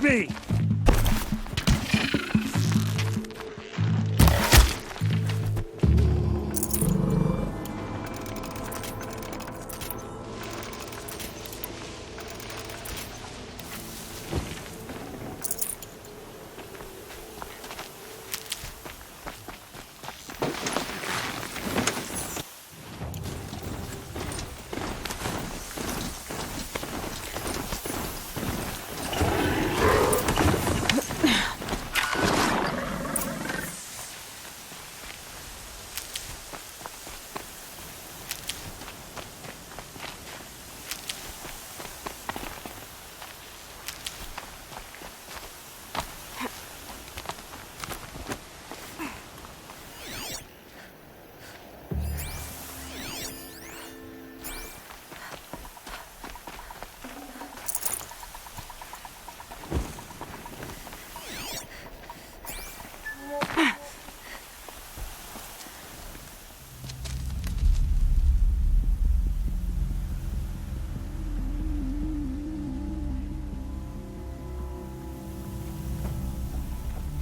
me!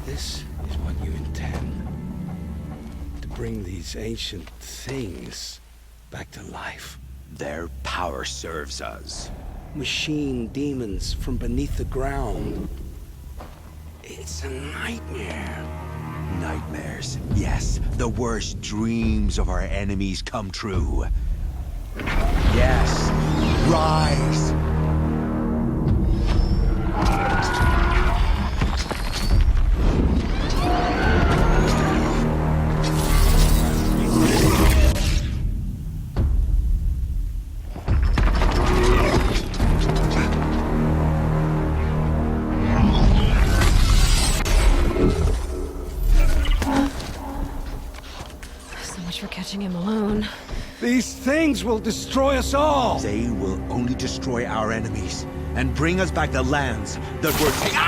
This is what you intend. To bring these ancient things back to life. Their power serves us. Machine demons from beneath the ground. It's a nightmare. Nightmares. Yes, the worst dreams of our enemies come true. Yes, rise! For catching him alone. These things will destroy us all! They will only destroy our enemies and bring us back the lands that were taken.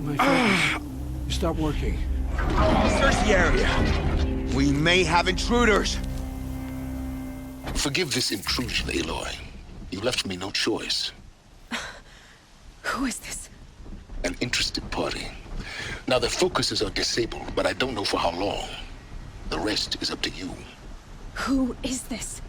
My focus. Stop working. Search the area. We may have intruders. Forgive this intrusion, Aloy. You left me no choice. Who is this? An interested party. Now, their focuses are disabled, but I don't know for how long. The rest is up to you. Who is this?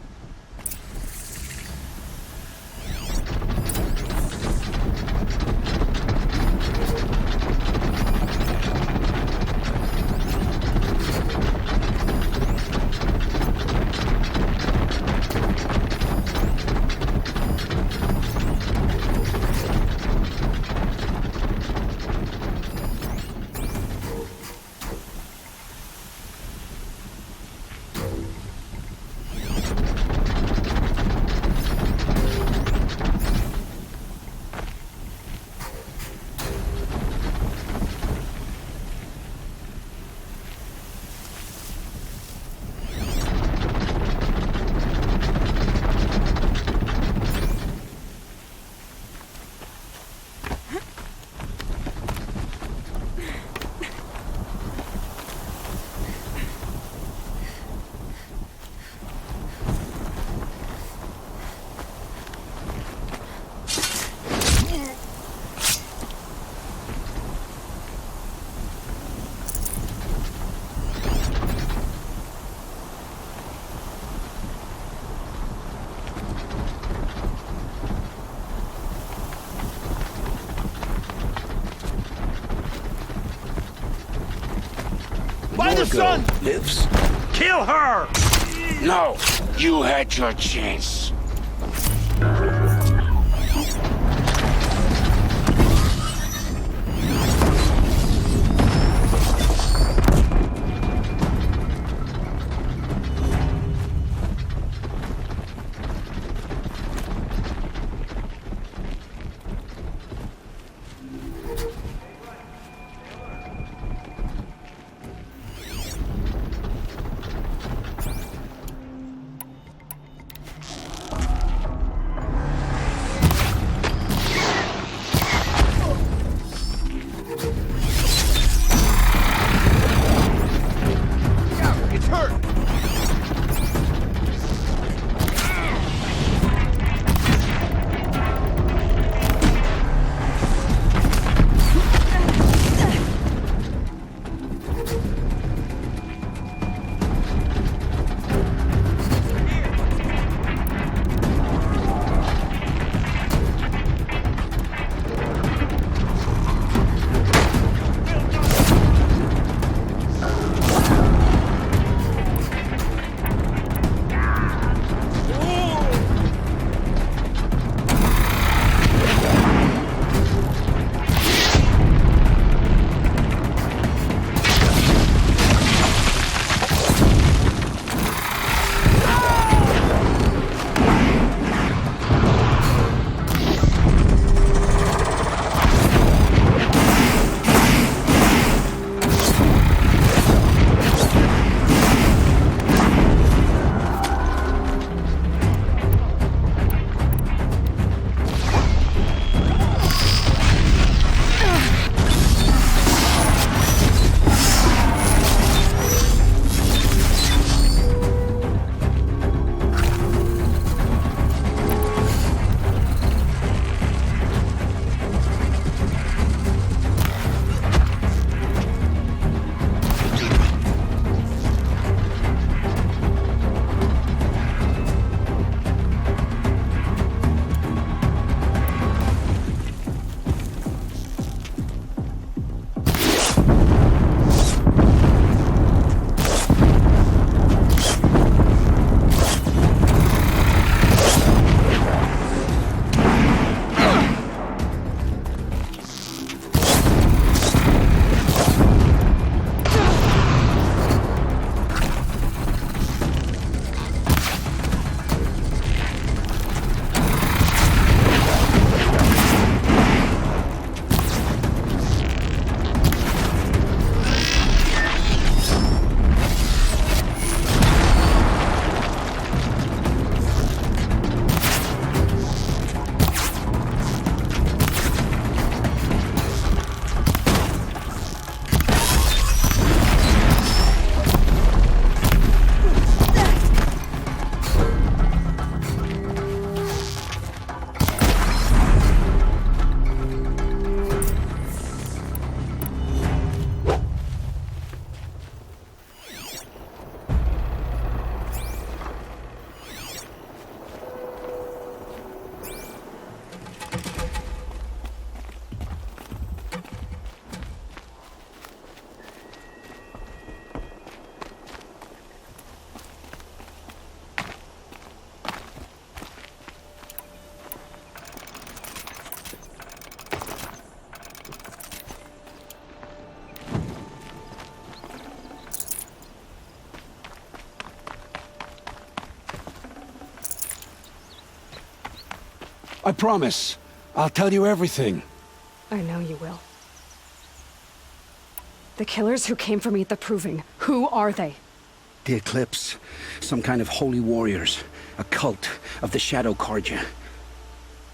By the sun! Lives? Kill her! No! You had your chance. I promise. I'll tell you everything. I know you will. The killers who came for me at the Proving, who are they? The Eclipse. Some kind of holy warriors. A cult of the Shadow Carja.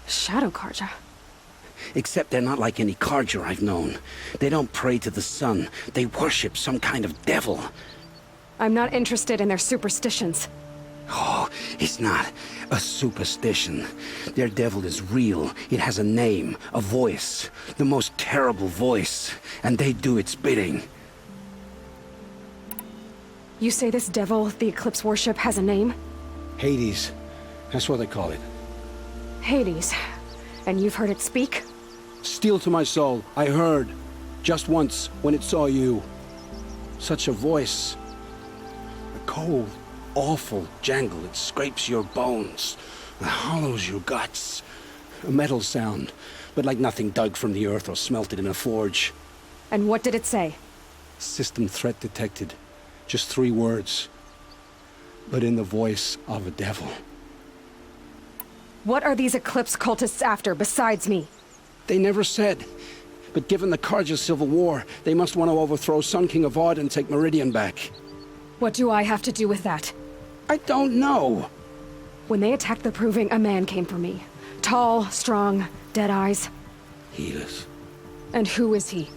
Shadow Carja? Except they're not like any Carja I've known. They don't pray to the sun. They worship some kind of devil. I'm not interested in their superstitions. Oh, it's not a superstition. Their devil is real. It has a name, a voice. The most terrible voice. And they do its bidding. You say this devil the Eclipse worship has a name? Hades. That's what they call it. Hades. And you've heard it speak? Steel to my soul. I heard. Just once, when it saw you. Such a voice. A cold, awful jangle. It scrapes your bones. It hollows your guts. A metal sound, but like nothing dug from the earth or smelted in a forge. And what did it say? System threat detected. Just 3 words. But in the voice of a devil. What are these Eclipse cultists after, besides me? They never said. But given the Carja civil war, they must want to overthrow Sun King of Odd and take Meridian back. What do I have to do with that? I don't know. When they attacked the Proving, a man came for me. Tall, strong, dead eyes. Helis. And who is he?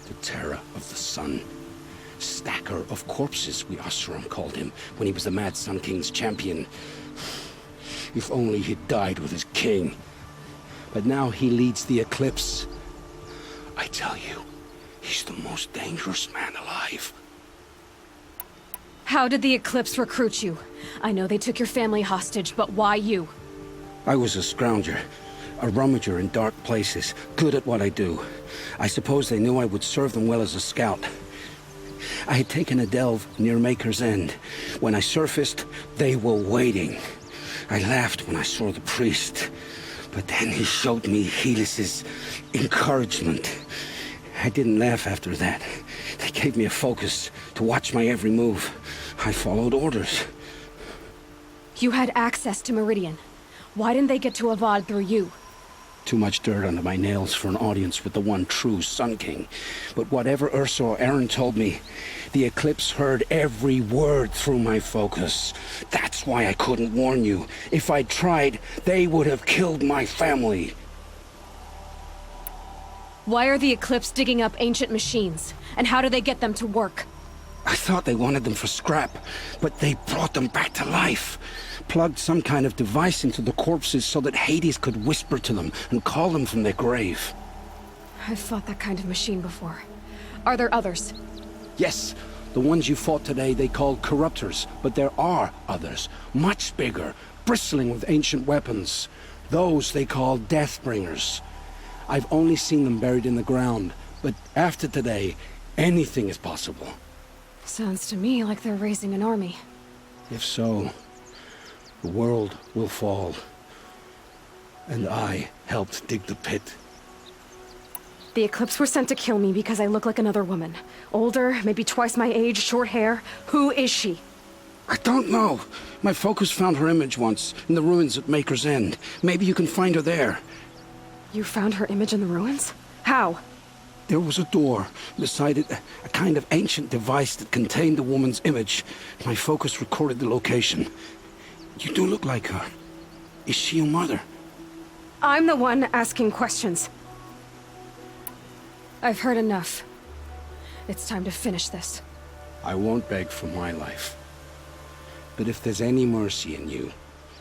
The terror of the sun. Stacker of corpses, we Oseram called him, when he was the Mad Sun King's champion. If only he'd died with his king. But now he leads the Eclipse. I tell you, he's the most dangerous man alive. How did the Eclipse recruit you? I know they took your family hostage, but why you? I was a scrounger, a rummager in dark places, good at what I do. I suppose they knew I would serve them well as a scout. I had taken a delve near Maker's End. When I surfaced, they were waiting. I laughed when I saw the priest, but then he showed me Helis's encouragement. I didn't laugh after that. They gave me a focus to watch my every move. I followed orders. You had access to Meridian. Why didn't they get to Avad through you? Too much dirt under my nails for an audience with the one true Sun King. But whatever Ursa or Aaron told me, the Eclipse heard every word through my focus. That's why I couldn't warn you. If I'd tried, they would have killed my family. Why are the Eclipse digging up ancient machines? And how do they get them to work? I thought they wanted them for scrap, but they brought them back to life. Plugged some kind of device into the corpses so that Hades could whisper to them and call them from their grave. I've fought that kind of machine before. Are there others? Yes, the ones you fought today they called corruptors, but there are others, much bigger, bristling with ancient weapons. Those they call Deathbringers. I've only seen them buried in the ground, but after today, anything is possible. Sounds to me like they're raising an army. If so, the world will fall. And I helped dig the pit. The Eclipse were sent to kill me because I look like another woman. Older, maybe twice my age, short hair. Who is she? I don't know. My focus found her image once, in the ruins at Maker's End. Maybe you can find her there. You found her image in the ruins? How? There was a door. Beside it, a kind of ancient device that contained the woman's image. My focus recorded the location. You do look like her. Is she your mother? I'm the one asking questions. I've heard enough. It's time to finish this. I won't beg for my life. But if there's any mercy in you,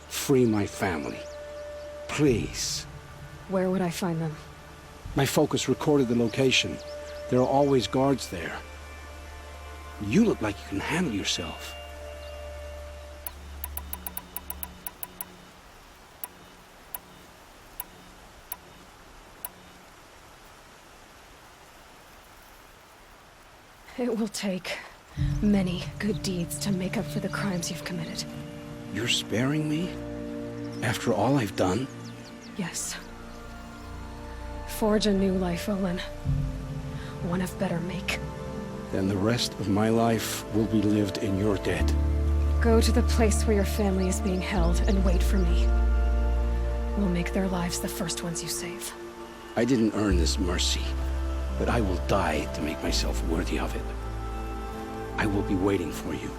free my family. Please. Where would I find them? My focus recorded the location. There are always guards there. You look like you can handle yourself. It will take many good deeds to make up for the crimes you've committed. You're sparing me? After all I've done? Yes. Forge a new life, Olin. One of better make. Then the rest of my life will be lived in your debt. Go to the place where your family is being held and wait for me. will make their lives the first ones you save. I didn't earn this mercy, but I will die to make myself worthy of it. I will be waiting for you.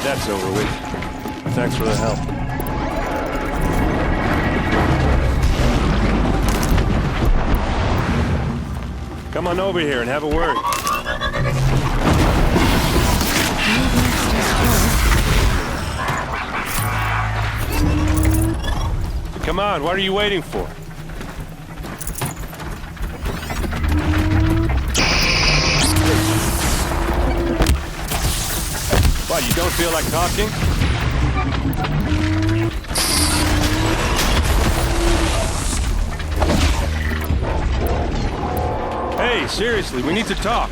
That's over with. Thanks for the help. Come on over here and have a word. Come on, what are you waiting for? What, you don't feel like talking? Hey, seriously, we need to talk.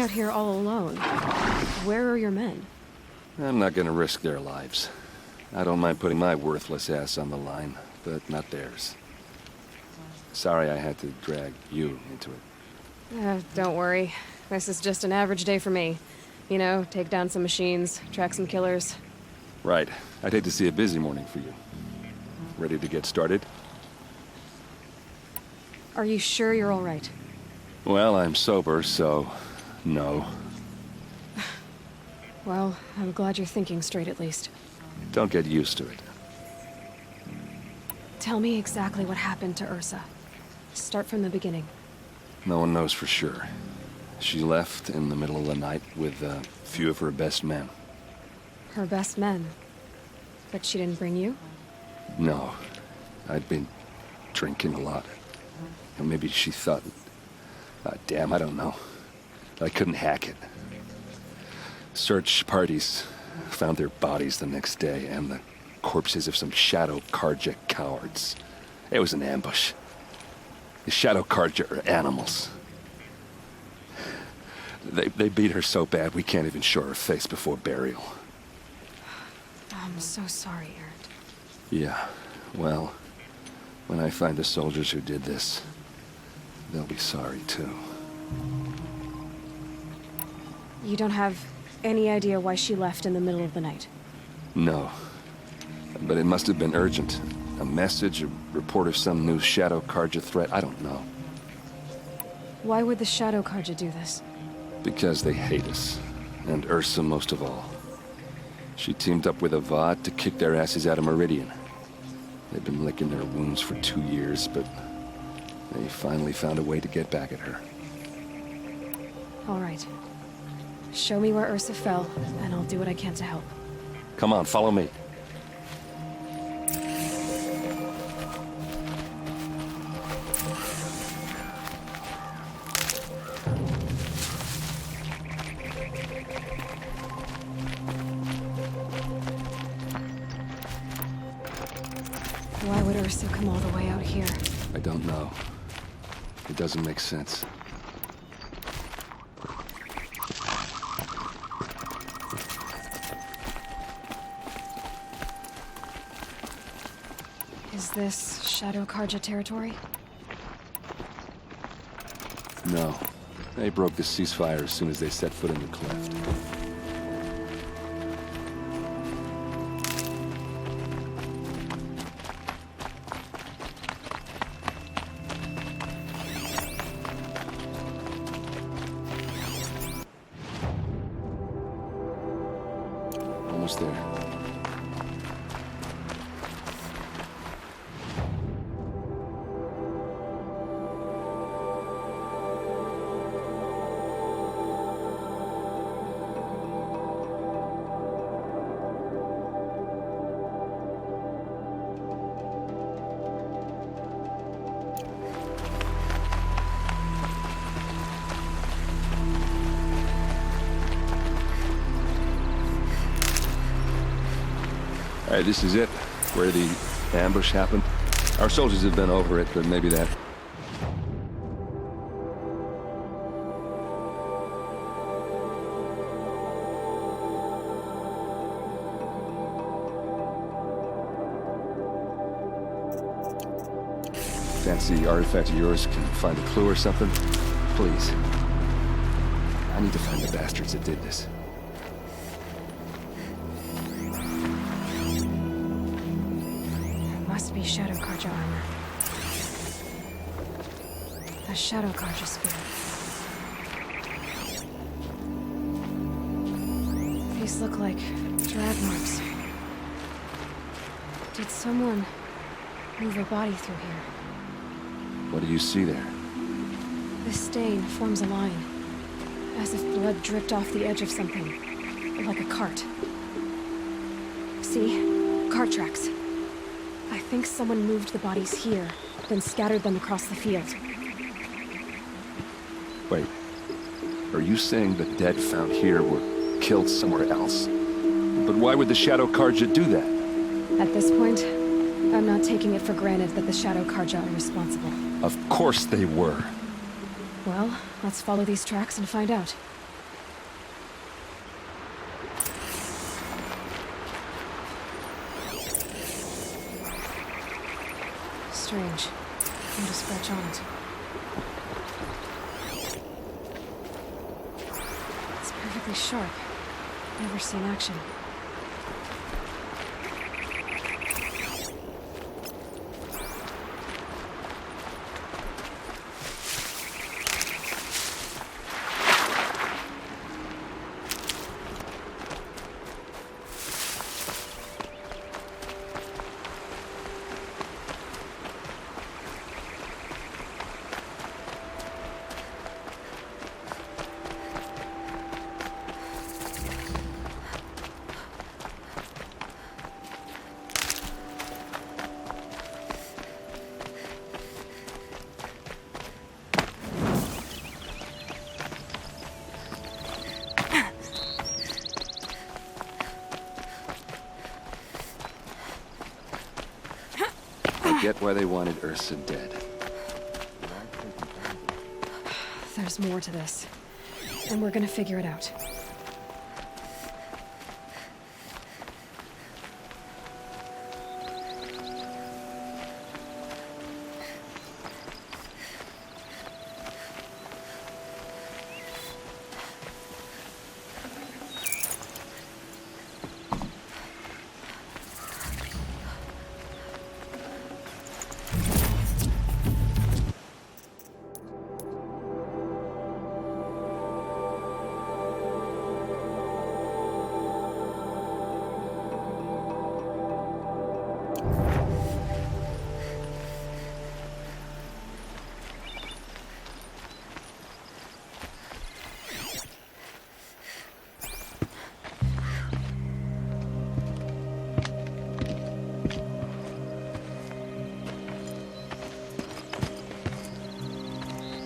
out here all alone. Where are your men? I'm not gonna risk their lives. I don't mind putting my worthless ass on the line, but not theirs. Sorry I had to drag you into it. Don't worry. This is just an average day for me. You know, take down some machines, track some killers. Right. I'd hate to see a busy morning for you. Ready to get started? Are you sure you're all right? Well, I'm sober, so no. Well, I'm glad you're thinking straight at least. Don't get used to it. Tell me exactly what happened to Ursa. Start from the beginning. No one knows for sure. She left in the middle of the night with a few of her best men. Her best men? But she didn't bring you? No. I'd been drinking a lot. And maybe she thought... damn, I don't know. I couldn't hack it. Search parties found their bodies the next day, and the corpses of some Shadow Karja cowards. It was an ambush. The Shadow Karja are animals. They beat her so bad we can't even show her face before burial. I'm so sorry, Erend. Yeah, well, when I find the soldiers who did this, they'll be sorry too. You don't have any idea why she left in the middle of the night? No. But it must have been urgent. A message, a report of some new Shadow Karja threat, I don't know. Why would the Shadow Karja do this? Because they hate us. And Ursa most of all. She teamed up with Avad to kick their asses out of Meridian. They've been licking their wounds for 2 years, but they finally found a way to get back at her. All right. Show me where Ursa fell, and I'll do what I can to help. Come on, follow me. Why would Ursa come all the way out here? I don't know. It doesn't make sense. Is this Shadow Karja territory? No. They broke the ceasefire as soon as they set foot in the cleft. Almost there. All right, this is it, where the ambush happened. Our soldiers have been over it, but maybe that... Fancy artifact of yours can find a clue or something? Please. I need to find the bastards that did this. Must be Shadow Karja armor. A Shadow Karja spear. These look like drag marks. Did someone move a body through here? What do you see there? This stain forms a line, as if blood dripped off the edge of something, like a cart. See? Cart tracks. I think someone moved the bodies here, then scattered them across the field. Wait. Are you saying the dead found here were killed somewhere else? But why would the Shadow Karja do that? At this point, I'm not taking it for granted that the Shadow Karja are responsible. Of course they were. Well, let's follow these tracks and find out. strange. I'm to scratch on it. It's perfectly sharp. Never seen action. I get why they wanted Ursa dead. There's more to this. And we're gonna figure it out.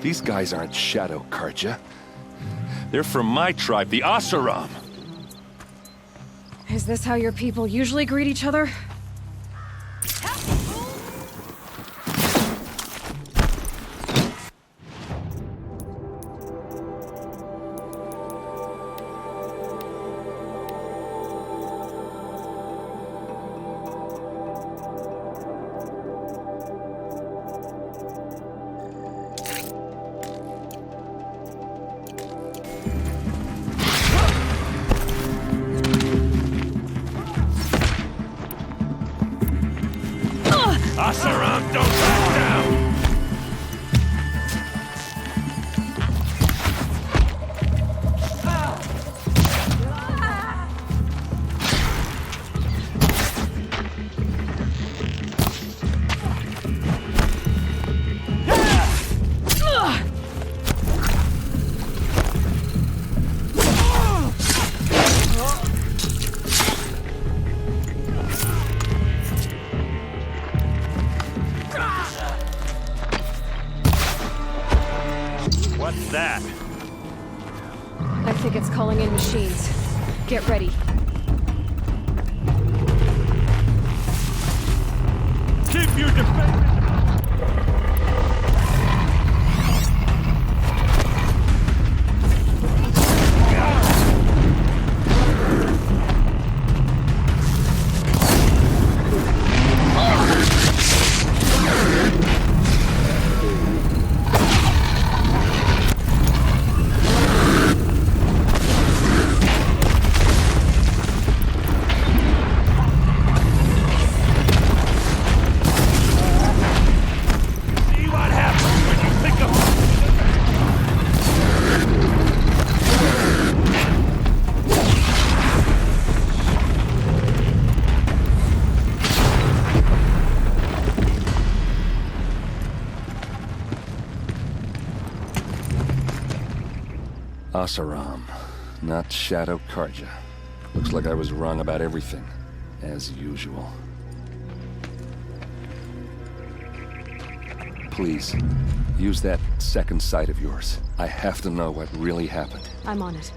These guys aren't Shadow Karja. They're from my tribe, the Oseram. Is this how your people usually greet each other? Oseram, don't back down! What's that? I think it's calling in machines. Get ready. Keep your defense! Oseram, not Shadow Karja. Looks like I was wrong about everything, as usual. Please, use that second sight of yours. I have to know what really happened. I'm on it.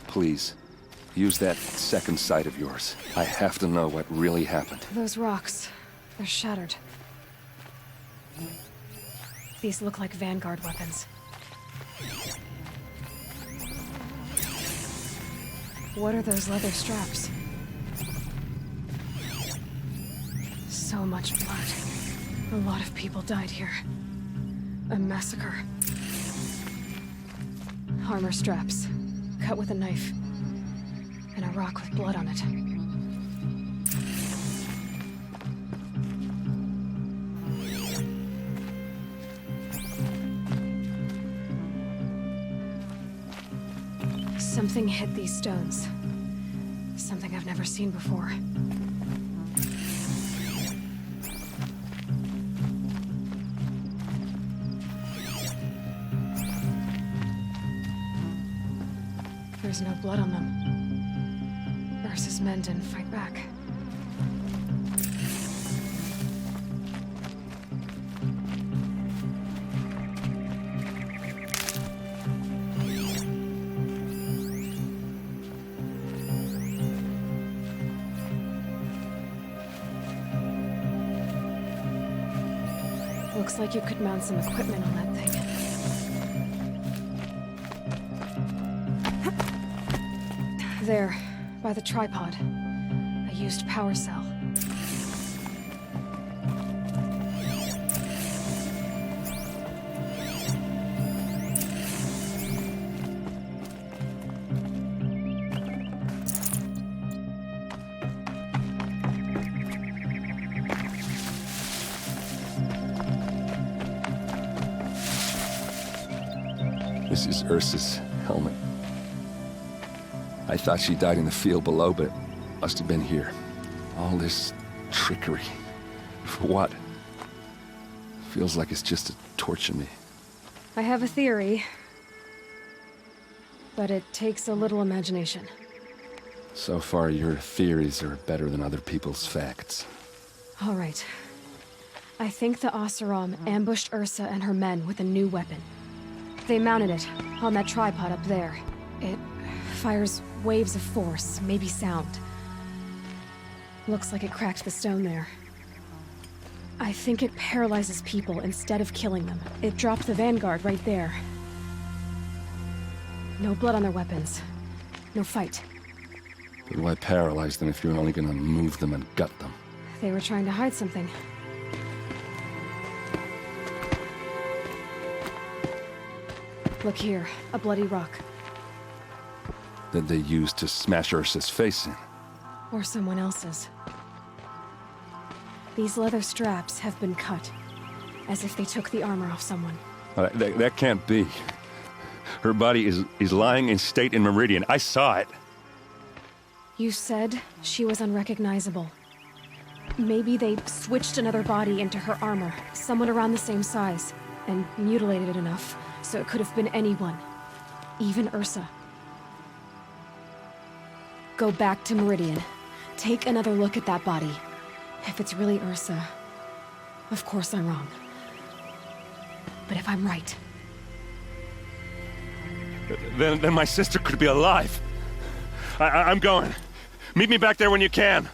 Please, Use that second sight of yours. I have to know what really happened. Those rocks, they're shattered. These look like Vanguard weapons. What are those leather straps? So much blood. A lot of people died here. A massacre. Armor straps, cut with a knife. And a rock with blood on it. Something hit these stones. Something I've never seen before. There's no blood on them. Ursa's men didn't fight back. Looks like you could mount some equipment on that thing. There, by the tripod. A used power cell. This is Ursa's helmet. I thought she died in the field below, but must have been here. All this trickery. For what? Feels like it's just to torture me. I have a theory. But it takes a little imagination. So far, your theories are better than other people's facts. All right. I think the Oseram ambushed Ursa and her men with a new weapon. They mounted it on that tripod up there. It fires waves of force, maybe sound. Looks like it cracked the stone there. I think it paralyzes people instead of killing them. It dropped the Vanguard right there. No blood on their weapons. No fight. But why paralyze them if you're only gonna move them and gut them? They were trying to hide something. Look here, a bloody rock. That they used to smash Ursa's face in. Or someone else's. These leather straps have been cut, as if they took the armor off someone. That can't be. Her body is lying in state in Meridian. I saw it. You said she was unrecognizable. Maybe they switched another body into her armor, someone around the same size, and mutilated it enough, so it could have been anyone. Even Ursa. Go back to Meridian. Take another look at that body. If it's really Ursa, of course I'm wrong. But if I'm right... Then my sister could be alive. I'm going. Meet me back there when you can.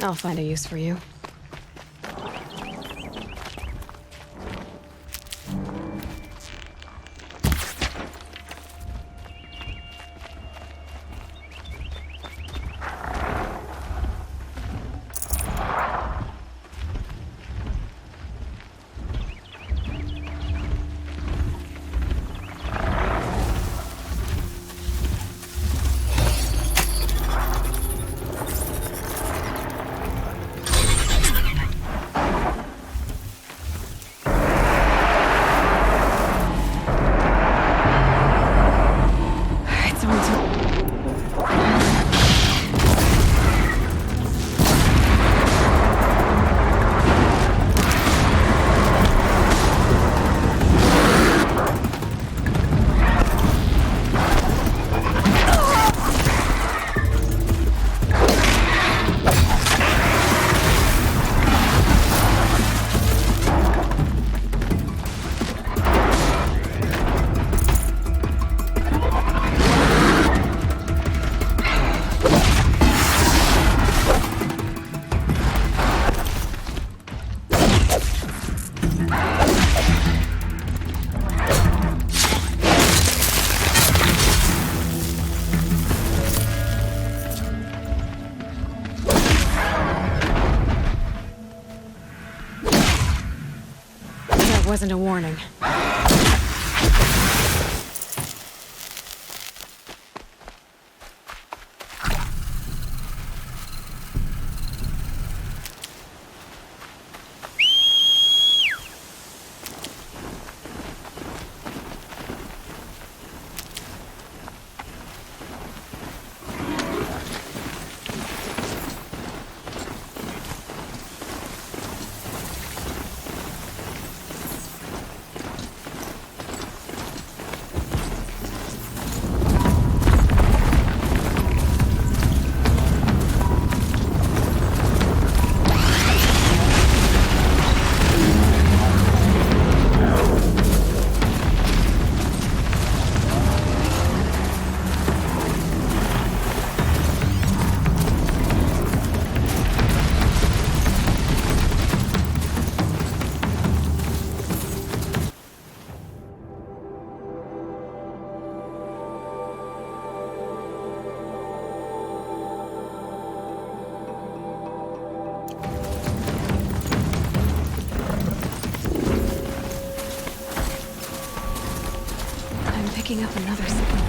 I'll find a use for you. Wasn't a warning. Picking up another signal.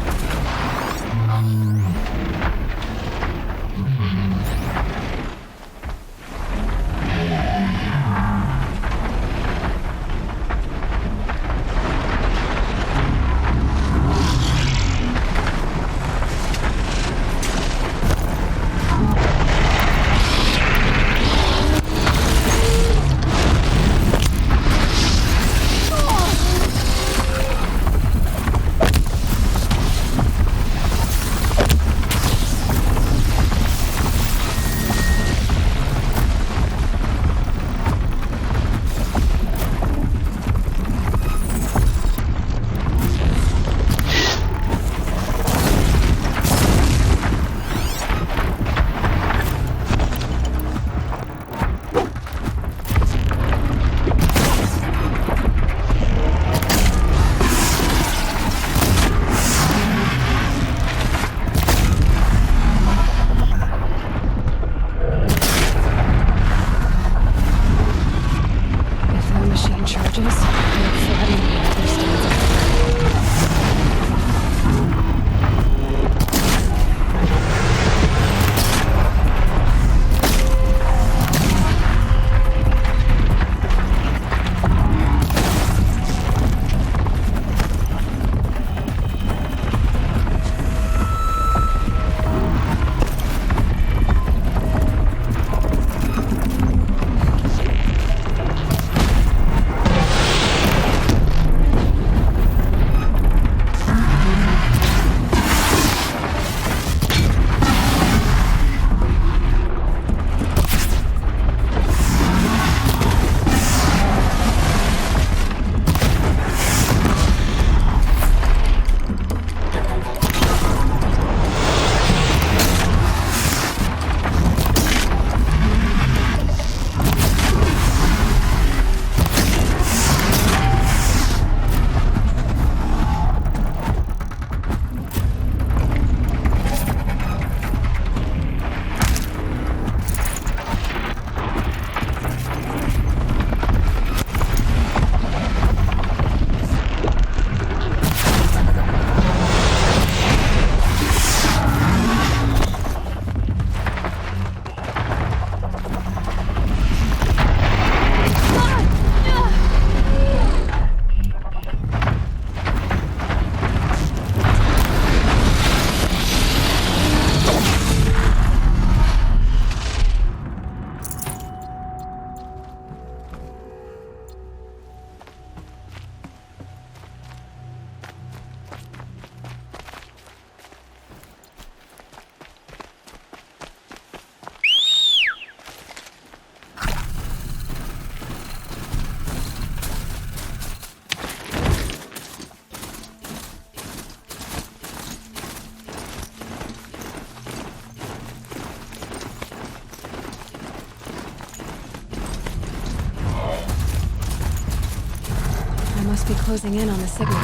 must be closing in on the signal.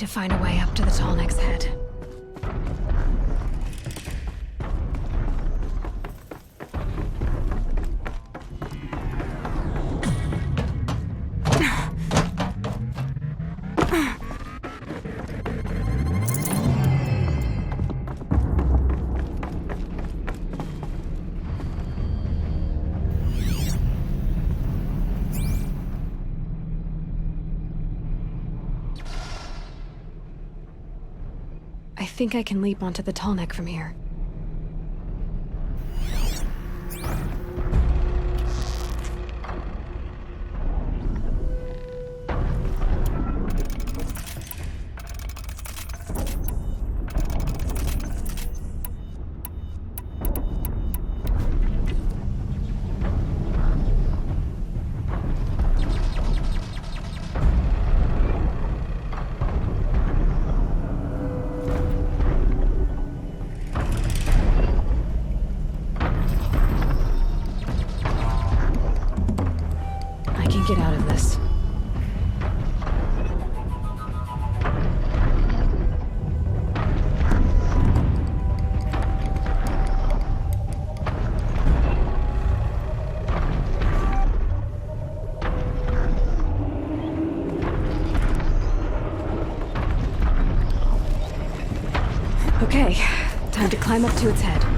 Find a way up to the Tallneck's head. I think I can leap onto the Tallneck from here. Get out of this. Okay, time to climb up to its head.